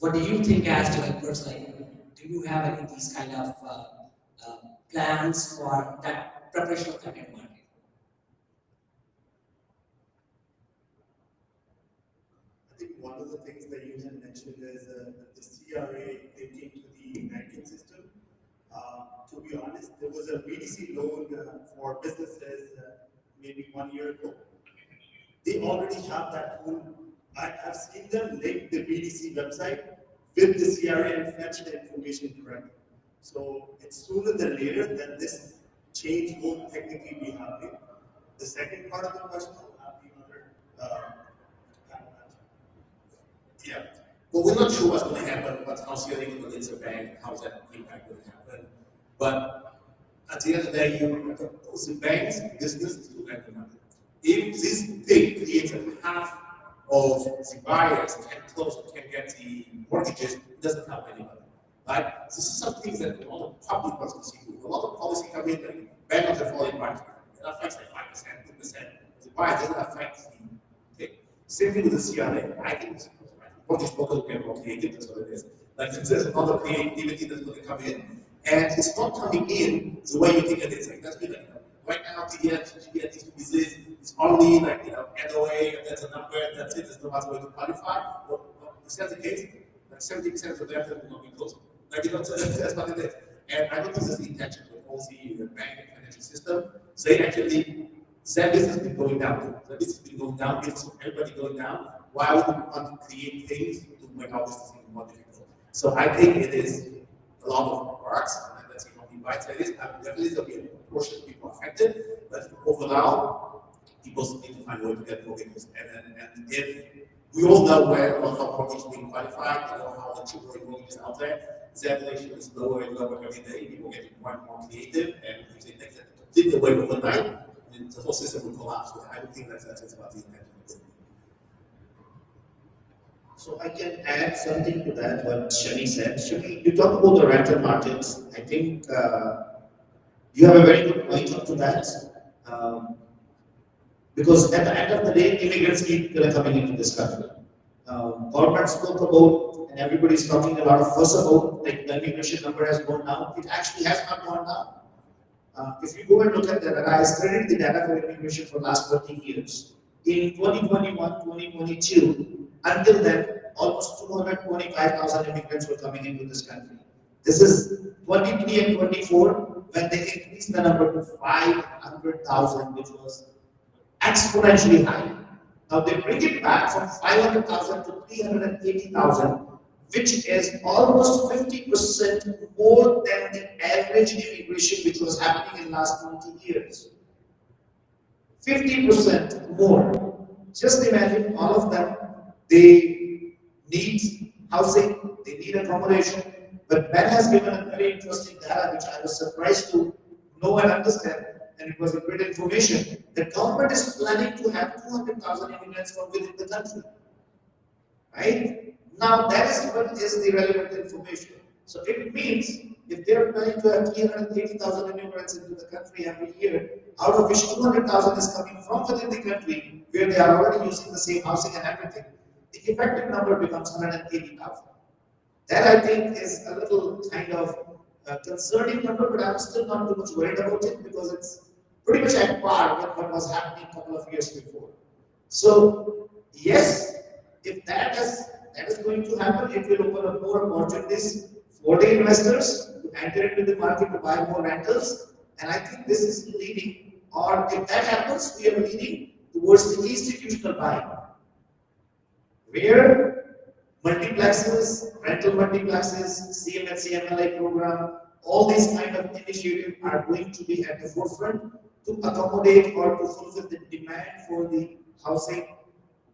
[SPEAKER 5] What do you think as developers? Like, do you have any of these kind of plans for that preparation of the market?
[SPEAKER 7] I think one of the things that you had mentioned is the CRA linking to the banking system. To be honest, there was a BDC loan for businesses maybe 1 year ago. They already have that tool. I have seen them link the BDC website with the CRA and fetch the information correctly. So it's sooner than later that this change will technically be happening. The second part of the question, I'll have the other
[SPEAKER 2] Yeah. Well, we're not sure what's going to happen, but how's the link with the bank, how's that impact going to happen? But at the end of the day, the bank's business is to lend the money. If this thing creates a half of the buyers can close and can get the mortgages, it doesn't help anybody. Right? This is something that a lot of public policy do. A lot of policy come in like bank of the falling market. It affects like 5%, 2%. The buyer doesn't affect the thing. Same thing with the CRA. I think mortgage broker can be more creative, that's what it is. Like there's another creativity that's going to come in. And it's not coming in the way you think it is. Like that's been like, right now, TDS needs to be this. It's only like, NOA, and that's a number, and that's it. There's no other way to qualify. Well, if that's the case, like 70% of them will not be closed. Like, that's what it is. And I don't think that's the intention with all the bank and financial system. They actually, their business has been going down. Their business has been going down, business of everybody going down. Why would we want to create things to make our business even more difficult? So I think it is a lot of parts, and let's see how many bites it is. Definitely there'll be a portion of people affected, but overall, people need to find a way to get mortgages. And if we all know where a lot of mortgages being qualified, how the cheaper mortgages out there, the inflation is lower and lower every day. People get more and more creative, and if they take that completely away overnight, then the whole system will collapse. So I don't think that's about the intention.
[SPEAKER 1] So I can add something to that, what Shani said. Shani, you talk about the rental markets. I think you have a very good point up to that. Because at the end of the day, immigrants keep coming into this country. Government spoke about, and everybody's talking a lot of fuss about, like the immigration number has gone down. It actually has not gone down. If you go and look at the data, I studied the data for immigration for the last 30 years. In 2021, 2022, until then, almost 225,000 immigrants were coming into this country. This is 23 and 24 when they increased the number to 500,000, which was exponentially high. Now they bring it back from 500,000 to 380,000, which is almost 50% more than the average immigration which was happening in the last 20 years. 50% more. Just imagine all of them. They need housing, they need accommodation. But Ben has given a very interesting data which I was surprised to know and understand, and it was a great information. The government is planning to have 200,000 immigrants from within the country. Right? Now that is what is the relevant information. So it means if they are planning to have 380,000 immigrants into the country every year, out of which 200,000 is coming from within the country, where they are already using the same housing and everything, the effective number becomes 180,000. That I think is a little kind of concerning number, but I'm still not too much worried about it because it's pretty much at par with what was happening a couple of years before. So yes, if that is going to happen, it will open up more opportunities for the investors to enter into the market to buy more rentals. And I think this is leading, or if that happens, we are leading towards the institutional buying, where multiplexes, rental multiplexes, CMHC, MLI program, all these kind of initiatives are going to be at the forefront to accommodate or to fulfill the demand for the housing.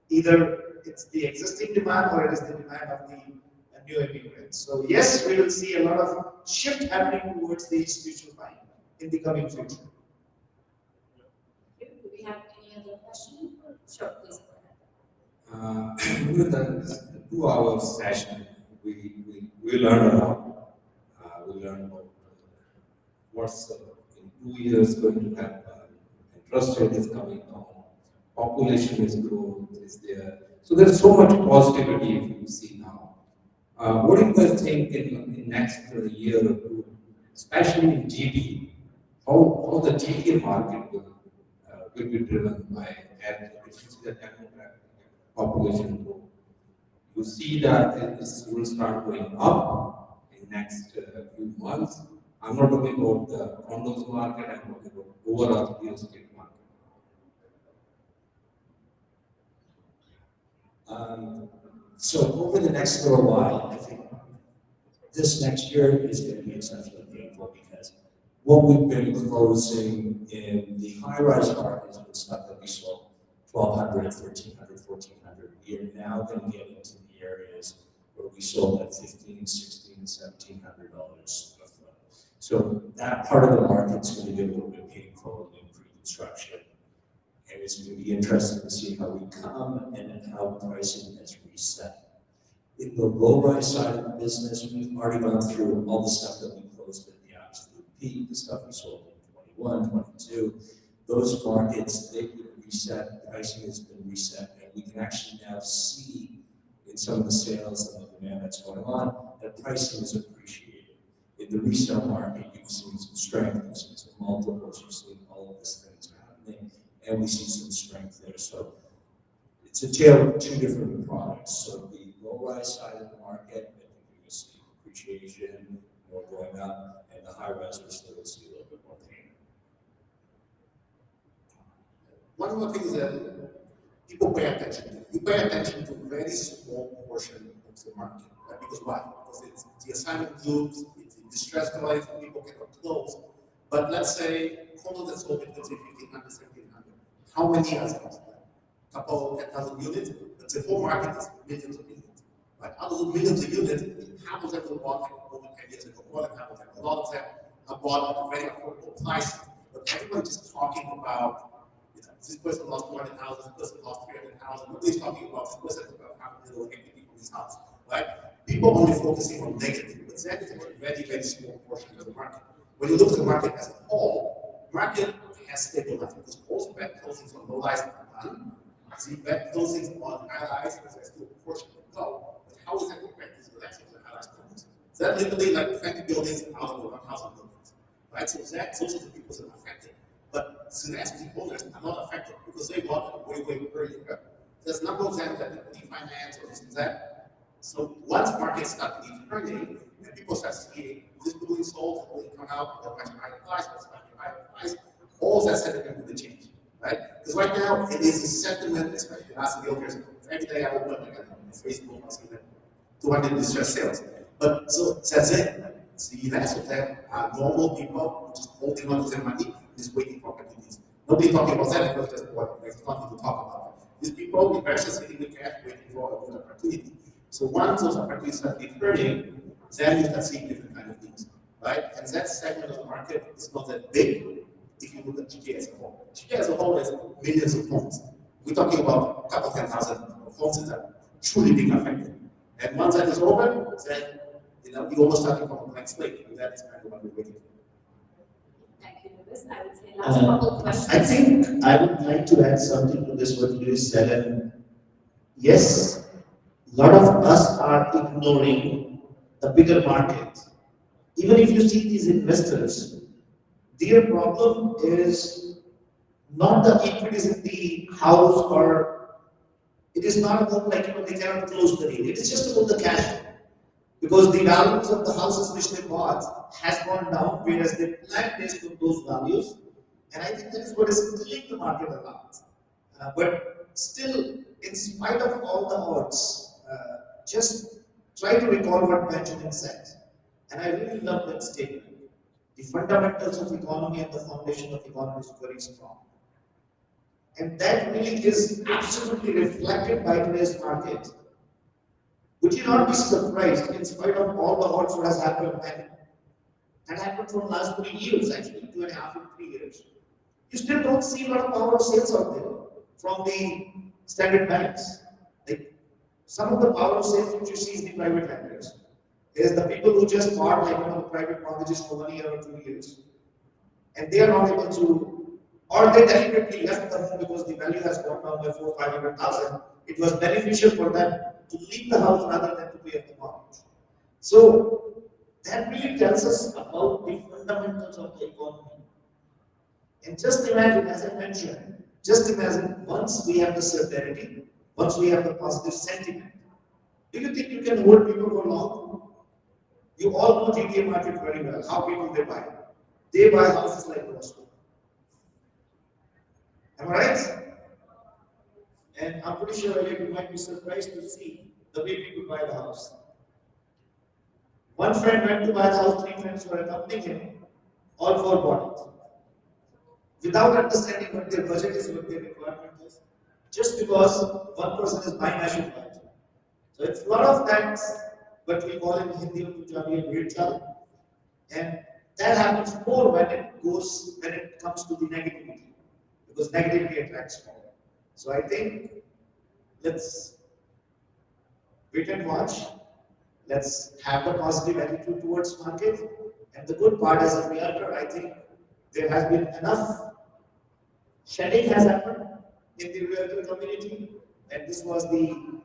[SPEAKER 1] Either it's the existing demand or it is the demand of the new immigrants. So yes, we will see a lot of shift happening towards the institutional buying in the coming future.
[SPEAKER 3] Do we have any other question? Sure, please go
[SPEAKER 6] With the 2 hour session, we learned a lot. We learned about what's in 2 years going to happen. Interest rate is coming down. Population is growth is there. So there's so much positivity if you see now. What do you guys think in next year or two, especially in GT, how the GT market will be driven by if you see the demographic population growth? You see that it will start going up in next few months. I'm not talking about the condos market, I'm talking about overall real estate market. So over the next little while, I think this next year is going to be exceptionally painful because what we've been closing in the high-rise market has been stuff that we sold 1,200, 1,300, 1,400 a year. Now going to get into the areas where we sold at $1,500, $1,600, $1,700 a foot. So that part of the market's going to be a little bit painful in pre-construction. And it's going to be interesting to see how we come and how pricing has reset. In the low-rise side of the business, we've already gone through all the stuff that we closed at the absolute peak, the stuff we sold in 21, 22. Those markets, they've been reset, pricing has been reset, and we can actually now see in some of the sales and the demand that's going on, that pricing is appreciated. In the resale market, you've seen some strength, you've seen some multiples, you've seen all of these things happening, and we see some strength there. So it's a tale of two different products. So the low-rise side of the market, I think you're going to see appreciation, more going up, and the high-rise we're still going to see a little bit more pain.
[SPEAKER 2] One of the things that people pay attention to, you pay attention to a very small portion of the market. Right? Because why? Because it's the assignment groups, it's the distressed values, people cannot close. But let's say condo that's open, let's say 1,500, 1,700. How many are there? A couple, 10,000 units. But the whole market is millions of units. Right? Out of the millions of units, half of them were bought over 10 years ago. More than half of them. A lot of them are bought at a very affordable price. But everyone's just talking about this person lost 200,000, this person lost 300,000. Nobody's talking about this person about how little equity from his house, right? People only focusing on negative, but that is a very, very small portion of the market. When you look at the market as a whole, the market has stabilized because most bad closings on low-rise are done. See, bad closings on high-rise, there's still a portion to go. But how is that compared to the rest of the high-rise closings? Is that literally like 20 buildings out of the 1,000 buildings, right? So that's also the people that are affected. But the owners are not affected because they bought way, way earlier. There's a number of them that refinance or this and that. So once markets start returning and people start seeing this building sold, building come out at a much higher price, much higher price, all that sentiment will change, right? Because right now it is a sentiment, especially as realtors. Every day I open up on Facebook, I see that 200 distressed sales. But so that's it. The rest of them are normal people just holding on to their money, just waiting for opportunities. Nobody talking about that because there's nothing to talk about. These people, investors sitting with cash waiting for a good opportunity. So once those opportunities start returning, then you start seeing different kind of things, right? And that segment of the market is not that big if you look at GTA as a whole. GTA as a whole has millions of homes. We're talking about a couple 10,000 homes that are truly being affected. And once that is over, then you're almost starting from a blank slate. And that is kind of what we're waiting for.
[SPEAKER 3] Thank you, Lewis. I would say last couple questions.
[SPEAKER 1] I think I would like to add something to this what Lewis said. And yes, a lot of us are ignoring the bigger market. Even if you see these investors, their problem is not the equities in the house, or it is not about like they cannot close the deal. It is just about the cash. Because the values of the houses which they bought has gone down, whereas they planned based on those values. And I think that is what is killing the market a lot. But still, in spite of all the odds, just try to recall what Benjamin said. And I really love that statement. the fundamentals of economy and the foundation of economy is very strong. And that really is absolutely reflected by today's market. Would you not be surprised, in spite of all the odds what has happened, and that happened for the last 3 years, actually, 2.5 and 3 years. You still don't see a lot of power of sales out there from the standard banks. Like, some of the power of sales which you see is the private lenders. There's the people who just bought like the private mortgages for 1 year or 2 years. And they are not able to, or they deliberately left the home because the value has gone down by 400,000 or 500,000. It was beneficial for them to leave the house rather than to pay off the mortgage. So that really tells us about the fundamentals of the economy. And just imagine, as I mentioned, just imagine once we have the certainty, once we have the positive sentiment, do you think you can hold people for long? You all know GTA market very well. How people they buy? They buy houses like Roscoe. Am I right? And I'm pretty sure you might be surprised to see the way people buy the house. One friend went to buy the house, 3 friends were accompanying him, all 4 bought it. Without understanding what their budget is, what their requirement is. Just because one person is buying, I should buy it. So it's a lot of that, what we call in Hindi or Punjabi a weird chal. And that happens more when it comes to the negativity. Because negativity attracts more. So I think let's wait and watch. Let's have the positive attitude towards market. And the good part as a realtor, I think there has been enough shedding has happened in the realtor community. And this was the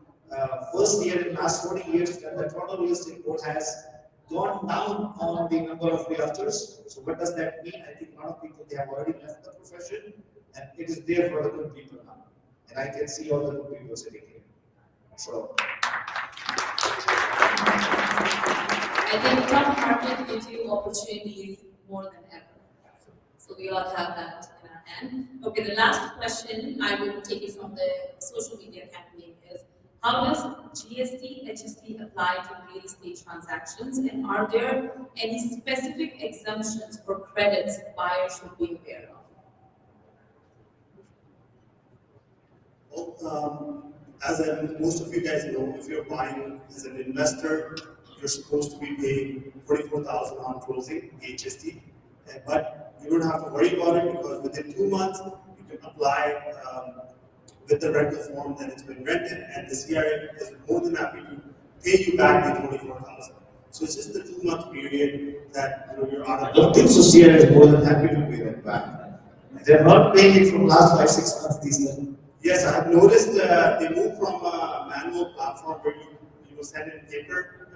[SPEAKER 1] first year in last 40 years that the Toronto Real Estate Board has gone down on the number of realtors. So what does that mean? I think a lot of people, they have already left the profession and it is there for the good people now. And I can see all the good people sitting here. So
[SPEAKER 3] I think tough market gives you opportunities more than ever. So we all have that in our hand. Okay, the last question I will take it from the social media campaign is, how does GST, HST apply to real estate transactions, and are there any specific exemptions or credits buyers should be aware of?
[SPEAKER 7] Well, most of you guys know, if you're buying as an investor, you're supposed to be paying $44,000 on closing HST, but you don't have to worry about it because within 2 months you can apply with the rental form that it's been rented, and the CRA is more than happy to pay you back the $24,000. So it's just the 2-month period that you're out of.
[SPEAKER 1] I don't think so. CRA is more than happy to pay that back. They're not paying it from last 5-6 months these days.
[SPEAKER 7] Yes, I have noticed they moved from a manual platform where you send in paper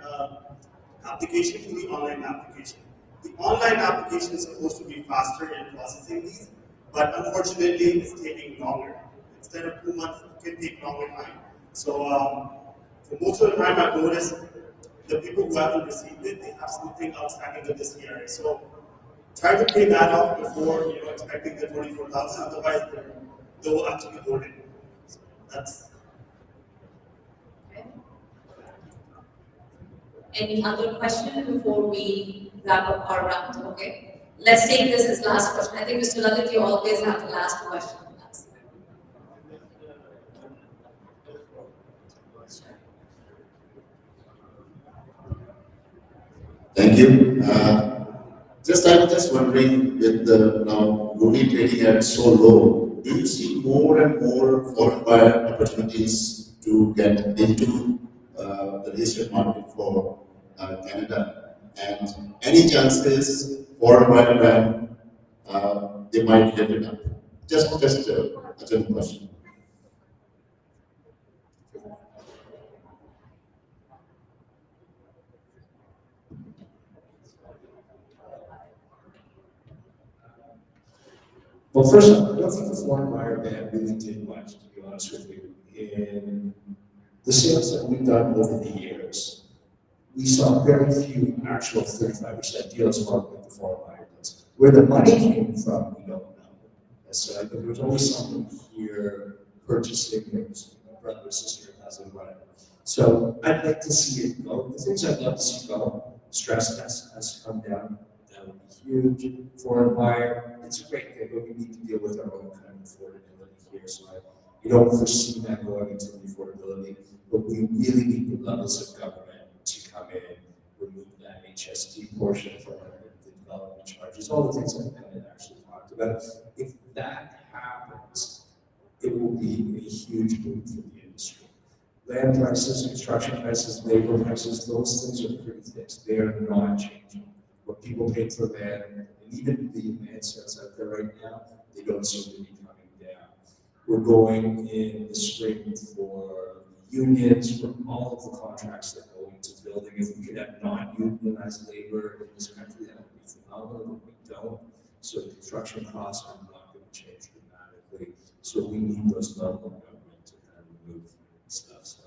[SPEAKER 7] application to the online application. The online application is supposed to be faster in processing these, but unfortunately it's taking longer. Instead of 2 months, it can take longer time. So for most of the time I've noticed the people who haven't received it, they have something outstanding with the CRA. So try to pay that off before expecting the 24,000, otherwise they will actually hold it. So that's.
[SPEAKER 3] Okay. Any other question before we wrap up our round? Okay. Let's take this as last question. I think Mr. Lalit, you always have the last question.
[SPEAKER 10] Thank you. I was just wondering, with the now rupee trading at so low, do you see more and more foreign buyer opportunities to get into the real estate market for Canada? And any chances foreign buyer ban they might get it up? Just a general question.
[SPEAKER 6] Well, first of all, I don't think the foreign buyer ban really did much, to be honest with you. In the sales that we've done over the years, we saw very few actual 35% deals from the foreign buyer deals. Where the money came from, we don't know. So there was always someone here purchasing things, my brother or sister has it, whatever. So I'd like to see it go. The things I'd love to see go, stress has come down that would be huge. Foreign buyer, it's a great thing, but we need to deal with our own kind of affordability here. So we don't foresee that going into the affordability, but we really need the levels of government to come in, remove that HST portion from the development charges, all the things that I actually talked about. If that happens, it will be a huge boom for the industry. Land prices, construction prices, labor prices, those things are pretty fixed. They are not changing. What people pay for land, and even the land sales out there right now, they don't seem to be coming down. We're going in the spring for unions, for all of the contracts that go into building. If we could have non-unionized labor in this country, that would be phenomenal, but we don't. So the construction costs are not going to change dramatically. So we need those level of government to kind of remove stuff. So,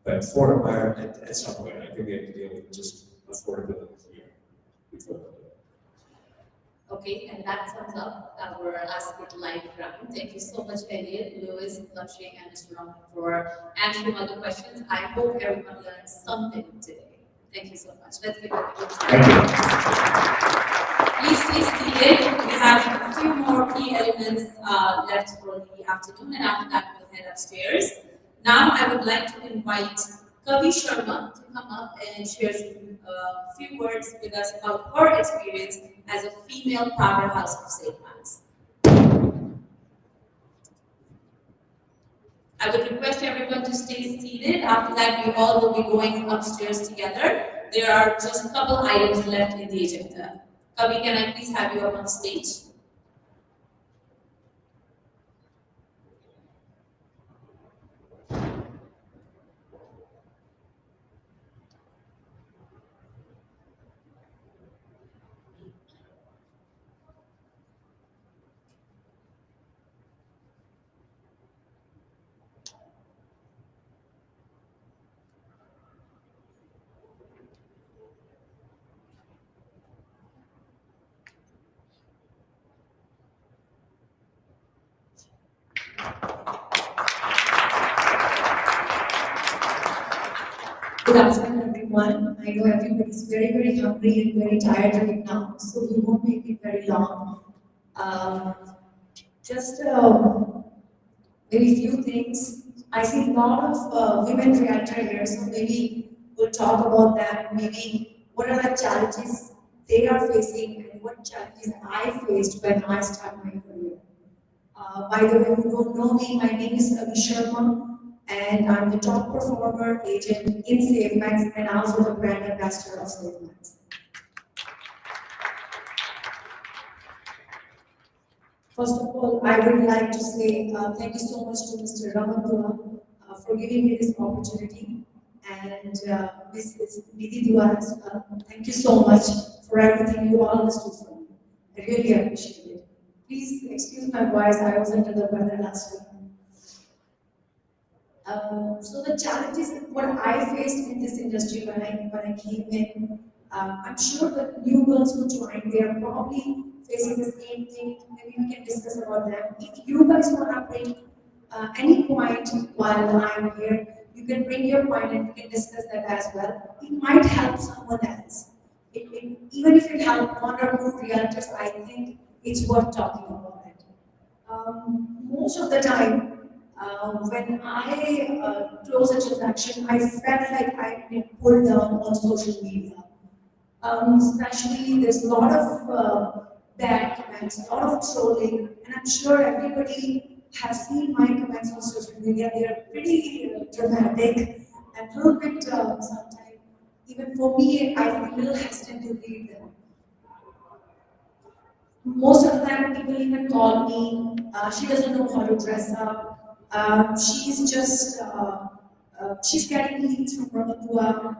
[SPEAKER 6] but foreign buyer, at some point, I think we have to deal with just affordability here before.
[SPEAKER 3] Okay, and that sums up our Ask It Live round. Thank you so much, Elliot, Louis, Lakshmi, and Mr. Rahman for answering all the questions. I hope everyone learned something today. Thank you so much. Let's give it a good time. Please stay seated. We have a few more key elements left for the afternoon, and after that, we'll head upstairs. Now, I would like to invite Kavi Sharma to come up and share a few words with us about her experience as a female powerhouse of SafeMax. I would request everyone to stay seated. After that, we all will be going upstairs together. There are just a couple items left in the agenda. Kavi, can I please have you up on stage?
[SPEAKER 11] Good afternoon, everyone. I know everybody's very, very hungry and very tired right now, so we won't make it very long. Just maybe few things. I see a lot of women realtor here, so maybe we'll talk about that. Maybe what are the challenges they are facing and what challenges I faced when I started my career. By the way, who don't know me, my name is Kavi Sharma. And I'm the top performer agent in SafeMax and also the brand ambassador of SafeMax. First of all, I would like to say thank you so much to Mr. Raman for giving me this opportunity, and Ms. Nidhi Dua as well. Thank you so much for everything you always do for me. I really appreciate it. Please excuse my voice, I was under the weather last week. So the challenges what I faced in this industry when I came in, I'm sure that new girls who joined, they are probably facing the same thing. Maybe we can discuss about them. If you guys want to bring any point while I'm here, you can bring your point and we can discuss that as well. It might help someone else. Even if it helps one or two realtors, I think it's worth talking about it. Most of the time, when I close a transaction, I felt like I've been pulled down on social media. Especially, there's a lot of bad comments, a lot of trolling, and I'm sure everybody has seen my comments on social media. They are pretty dramatic and a little bit sometimes, even for me, I feel a little hesitant to read them. Most of the time, people even call me, she doesn't know how to dress up. She's just, she's getting leads from Ramadua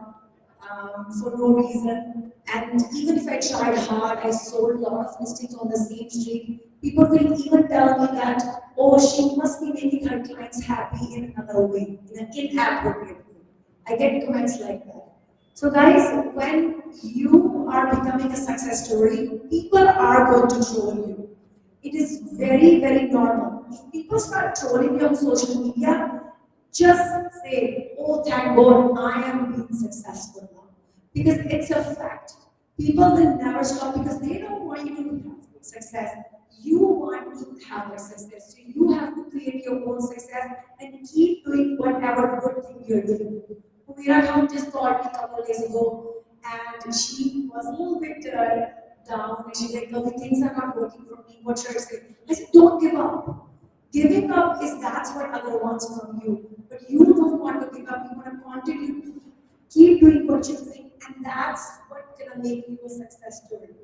[SPEAKER 11] for no reason. And even if I tried hard, I sold a lot of listings on the same street. People will even tell me that, oh, she must be making her clients happy in another way, in an inappropriate way. I get comments like that. So guys, when you are becoming a success story, people are going to troll you. It is very, very normal. If people start trolling you on social media, just say, oh, thank God, I am being successful now. Because it's a fact. People will never stop because they don't want you to have success. You want to have a success. So you have to create your own success and keep doing whatever good thing you're doing. Humira Khan just called me a couple of days ago and she was a little bit down and she's like, "Oh, things are not working for me. What should I say?" I said, "Don't give up. Giving up is that's what other wants from you. But you don't want to give up. You want to continue to keep doing what you're doing, and that's what's gonna make you a success story."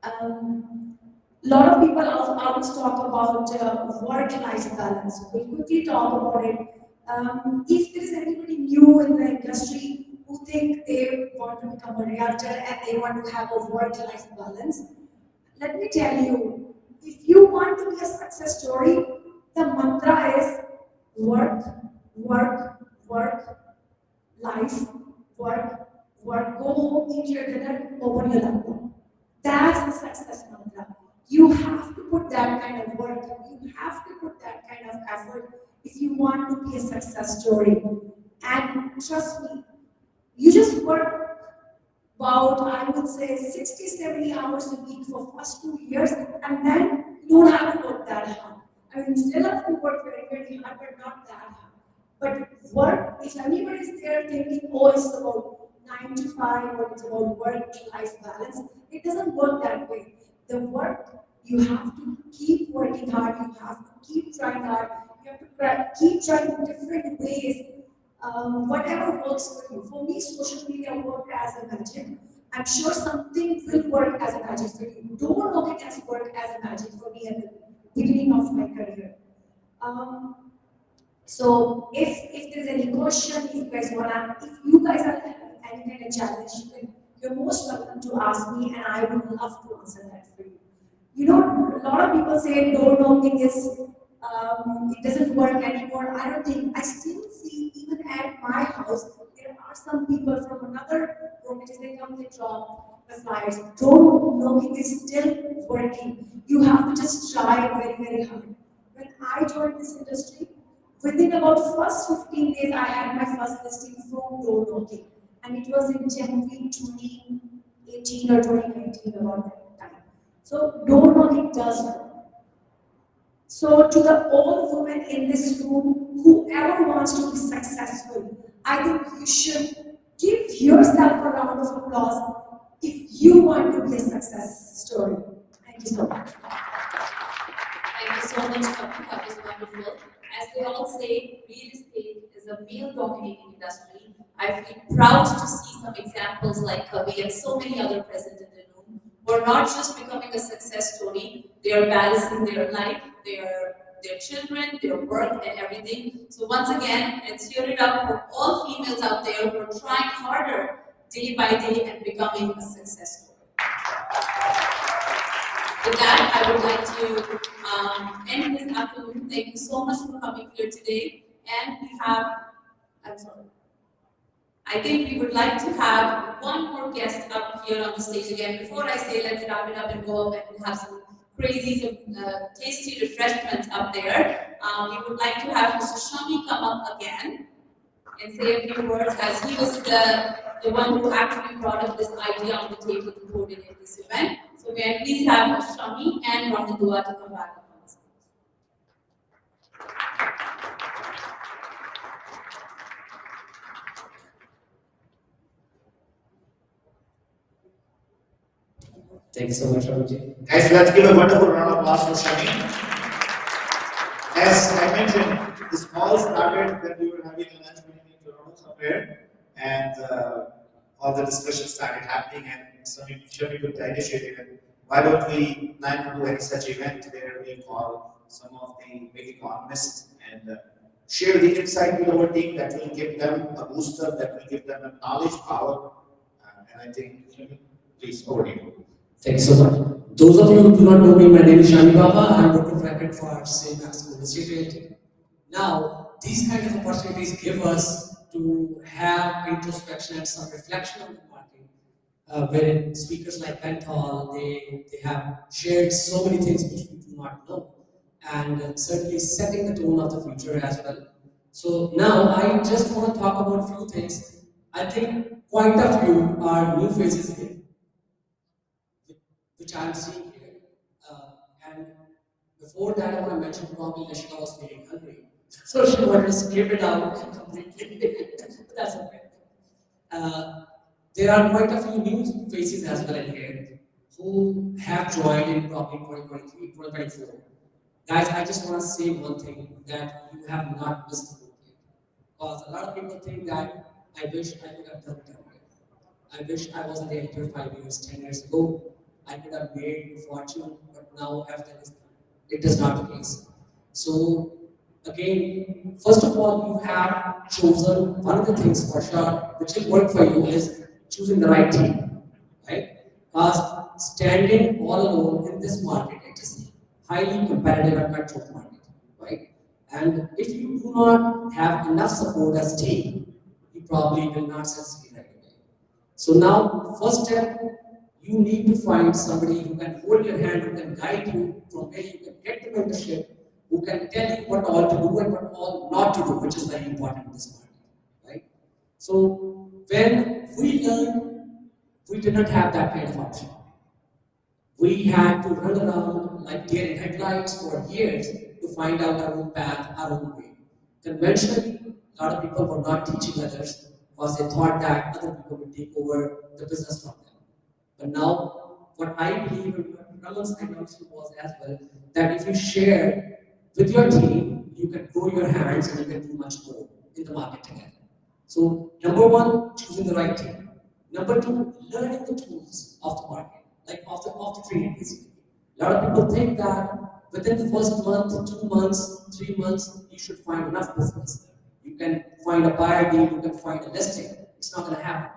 [SPEAKER 11] A lot of people always talk about work-life balance. We'll quickly talk about it. If there is anybody new in the industry who think they want to become a realtor and they want to have a work-life balance, let me tell you, if you want to be a success story, the mantra is work, work, work, life, work, work, go home, eat your dinner, open your laptop. That's the success mantra. You have to put that kind of work, you have to put that kind of effort if you want to be a success story. And trust me, you just work about, I would say, 60, 70 hours a week for first 2 years, and then you don't have to work that hard. I mean, you still have to work very, very hard, but not that hard. But work, if anybody's there thinking, oh, it's about 9 to 5 or it's about work-life balance, it doesn't work that way. The work, you have to keep working hard, you have to keep trying hard, you have to keep trying different ways, whatever works for you. For me, social media worked as a magic. I'm sure something will work as a magic for you. Don't look at it as work as a magic for me at the beginning of my career. So if there's any question, if you guys are having any kind of challenge, you're most welcome to ask me and I would love to answer that for you. You know, a lot of people say door knocking is, it doesn't work anymore. I don't think, I still see even at my house, there are some people from another brokerage, they come, they drop the flyers. Door knocking is still working. You have to just try very, very hard. When I joined this industry, within about first 15 days, I had my first listing from door knocking. And it was in January 2018 or 2019 about that time. So door knocking does work. So to the old women in this room, whoever wants to be successful, I think you should give yourself a round of applause if you want to be a success story. Thank you so much.
[SPEAKER 3] Thank you so much, Kapil. That was wonderful. As they all say, real estate is a male-dominated industry. I feel proud to see some examples like Kavi and so many other present in the room who are not just becoming a success story, they are balancing their life, their children, their work and everything. So once again, let's hear it up for all females out there who are trying harder day by day and becoming a success story. With that, I would like to end this afternoon. Thank you so much for coming here today. And we have, I think we would like to have one more guest up here on the stage again. Before I say let's wrap it up and go up and have some crazy, tasty refreshments up there, we would like to have Mr. Shami come up again and say a few words, as he was the one who actually brought up this idea on the table to coordinate this event. So may I please have Shami and Rahul to come back up on the stage.
[SPEAKER 5] Thank you so much, Rahulji.
[SPEAKER 1] Guys, let's give a wonderful round of applause for Shami. As I mentioned, this all started when we were having a lunch meeting in Toronto somewhere, and all the discussions started happening, and Shami took the initiative. And why don't we plan to do any such event where we call some of the big economists and share the insight with our team that will give them a booster, that will give them a knowledge power, and I think, Shami, please, over to you.
[SPEAKER 5] Thank you so much. Those of you who do not know me, my name is Shami Baba. I'm broker bracket for Samax Real Estate Realty. Now, these kind of opportunities give us to have introspection and some reflection on the market. Wherein speakers like Penthal, they have shared so many things which we do not know, and certainly setting the tone of the future as well. So now I just want to talk about a few things. I think
[SPEAKER 12] quite a few are new faces here, which I'm seeing here. And before that, I want to mention probably Lashika was feeling hungry. So she wanted to skip it out completely. But that's okay. There are quite a few new faces as well in here who have joined in probably 2023, 2024. Guys, I just want to say one thing that you have not missed the boat yet. Because a lot of people think that I wish I could have done it that way. I wish I was an editor 5 years, 10 years ago. I could have made a fortune, but now after this, it is not the case. So again, first of all, you have chosen one of the things for sure which will work for you is choosing the right team, right? Because standing all alone in this market, it is highly competitive and cutthroat market, right? And if you do not have enough support as team, you probably will not succeed right away. So now, first step, you need to find somebody who can hold your hand, who can guide you from where you can get the mentorship, who can tell you what all to do and what all not to do, which is very important in this market, right? So when we learned, we did not have that kind of option. We had to run around like deer in headlights for years to find out our own path, our own way. Conventionally, a lot of people were not teaching others because they thought that other people would take over the business from them. But now, what I believe and what Raman's ideology was as well, that if you share with your team, you can grow your hands and you can do much more in the market together. So, number one, choosing the right team. Number two, learning the tools of the market, like of the trade basically. A lot of people think that within the first month, 2 months, 3 months, you should find enough business. You can find a buyer deal, you can find a listing. It's not going to happen.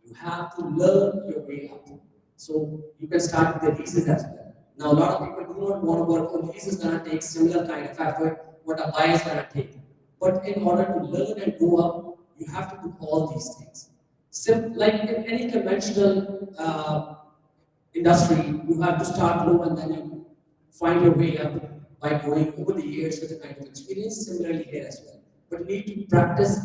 [SPEAKER 12] You have to learn your way up. So you can start with the leases as well. Now, a lot of people do not want to work on leases, going to take similar kind of effort what a buyer is going to take. But in order to learn and go up, you have to do all these things. Like in any conventional industry, you have to start low and then you find your way up by going over the years with a kind of experience. Similarly here as well. But you need to practice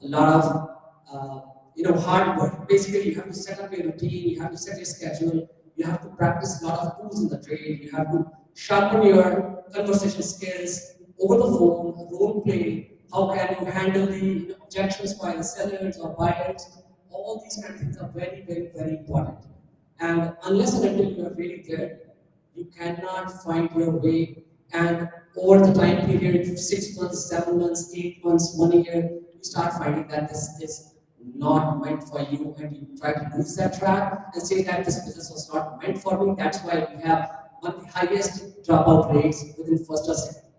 [SPEAKER 12] a lot of hard work. Basically, you have to set up your routine, you have to set your schedule, you have to practice a lot of tools in the trade, you have to sharpen your conversation skills over the phone, role play, how can you handle the objections by the sellers or buyers. All these kind of things are very, very, very important. And unless and until you are really there, you cannot find your way. And over the time period, 6 months, 7 months, 8 months, 1 year, you start finding that this is not meant for you, and you try to lose that track and say that this business was not meant for me. That's why we have one of the highest dropout rates within first or second,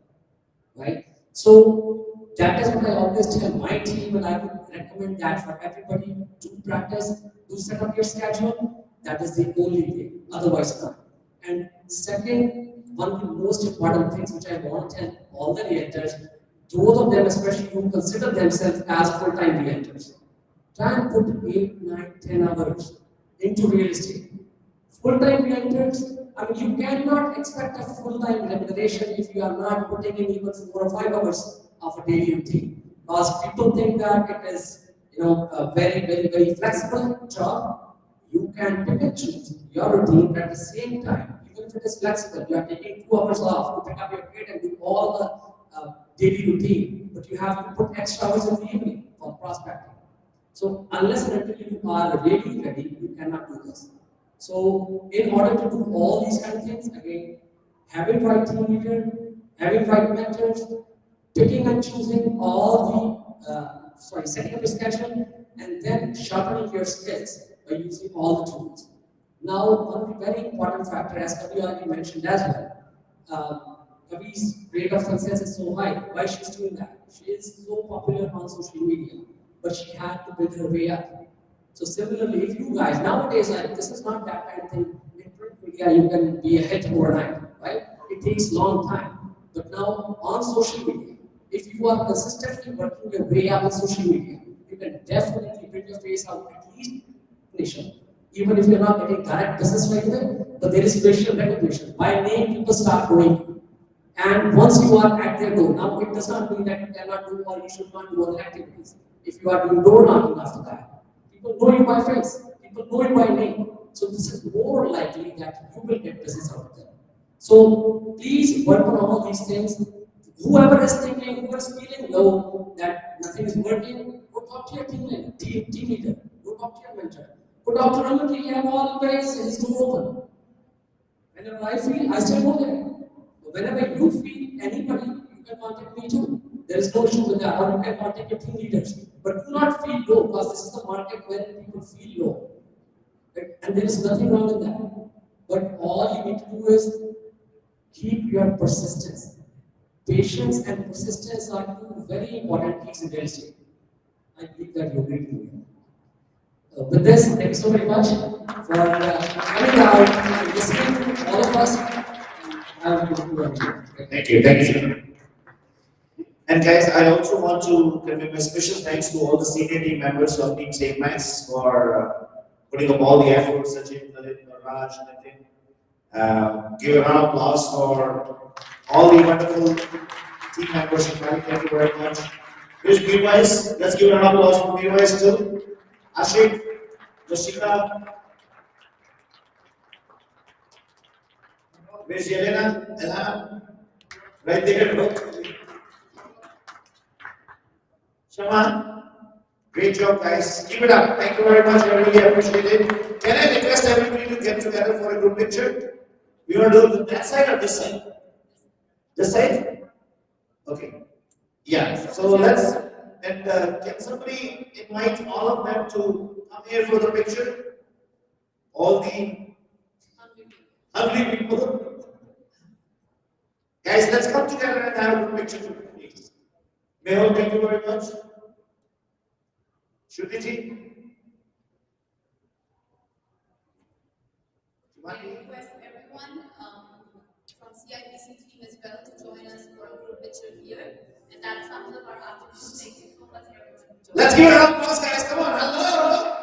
[SPEAKER 12] right? So that is what I always tell my team, and I would recommend that for everybody to practice, to set up your schedule. That is the only way, otherwise not. And second, one of the most important things which I want to tell all the realtors, those of them especially who consider themselves as full-time realtors, try and put 8, 9, 10 hours into real estate. Full-time realtors, I mean, you cannot expect a full-time remuneration if you are not putting in even 4 or 5 hours of a daily routine. Because people think that it is, a very, very, very flexible job. You can pick and choose your routine, but at the same time, even if it is flexible, you are taking 2 hours off to pick up your kid and do all the daily routine, but you have to put extra hours in the evening for prospecting. So unless and until you are really ready, you cannot do this. So in order to do all these kind of things, again, having right team leader, having right mentors, picking and choosing all the, setting up a schedule, and then sharpening your skills by using all the tools. Now, one of the very important factors, as Kavi already mentioned as well, Kavi's rate of success is so high. Why she's doing that? She is so popular on social media, but she had to build her way up. So similarly, if you guys, nowadays, this is not that kind of thing. In print media, you can be a hit overnight, right? It takes a long time. But now, on social media, if you are consistently working your way up on social media, you can definitely bring your face out at least nation. Even if you're not getting direct business right away, but there is facial recognition. By name, people start knowing you. And once you are at their door, now it does not mean that you cannot do or you should not do other activities. If you are doing door knocking after that, People know you by face. People know you by name. So this is more likely that you will get business out of them. So please work on all these things. Whoever is thinking, who is feeling low, that nothing is working, go talk to your team leader, go talk to your mentor. Go talk to Raman, he have always his door open. Whenever I feel, I still go there. Whenever you feel anybody, you can contact me too. There is no issue with that. Or you can contact your team leaders. But do not feel low, because this is the market where people feel low. Right? And there is nothing wrong with that. But all you need to do is keep your persistence. Patience and persistence are two very important keys in real estate. I believe that you agree with me. With this, thank you so very much for coming out and listening to all of us.
[SPEAKER 1] Thank you, thank you. And guys, I also want to convey my special thanks to all the senior team members of Team SaveMax for putting up all the efforts, Sachin, Lalit, Raj, Nitin. Give a round of applause for all the wonderful team members. Thank you very much. Here's Meerwise. Let's give a round of applause for Meerwise too. Ashik, Jessica. Where's Yelena? Elena? Right there, look. Shama, great job, guys. Keep it up. Thank you very much. I really appreciate it. Can I request everybody to get together for a group picture? You want to do it that side or this side? This side? Okay. Yeah. So let's. And can somebody invite all of them to come here for the picture? All the hungry people. Guys, let's come together and have a group picture, please. Mehul, thank you very much. Shruti
[SPEAKER 3] I request everyone from CIPC team as well to join us for a group picture here. And that sums up our afternoon. Thank you so much, everyone.
[SPEAKER 1] Let's give it a round of applause, guys. Come on. Hello.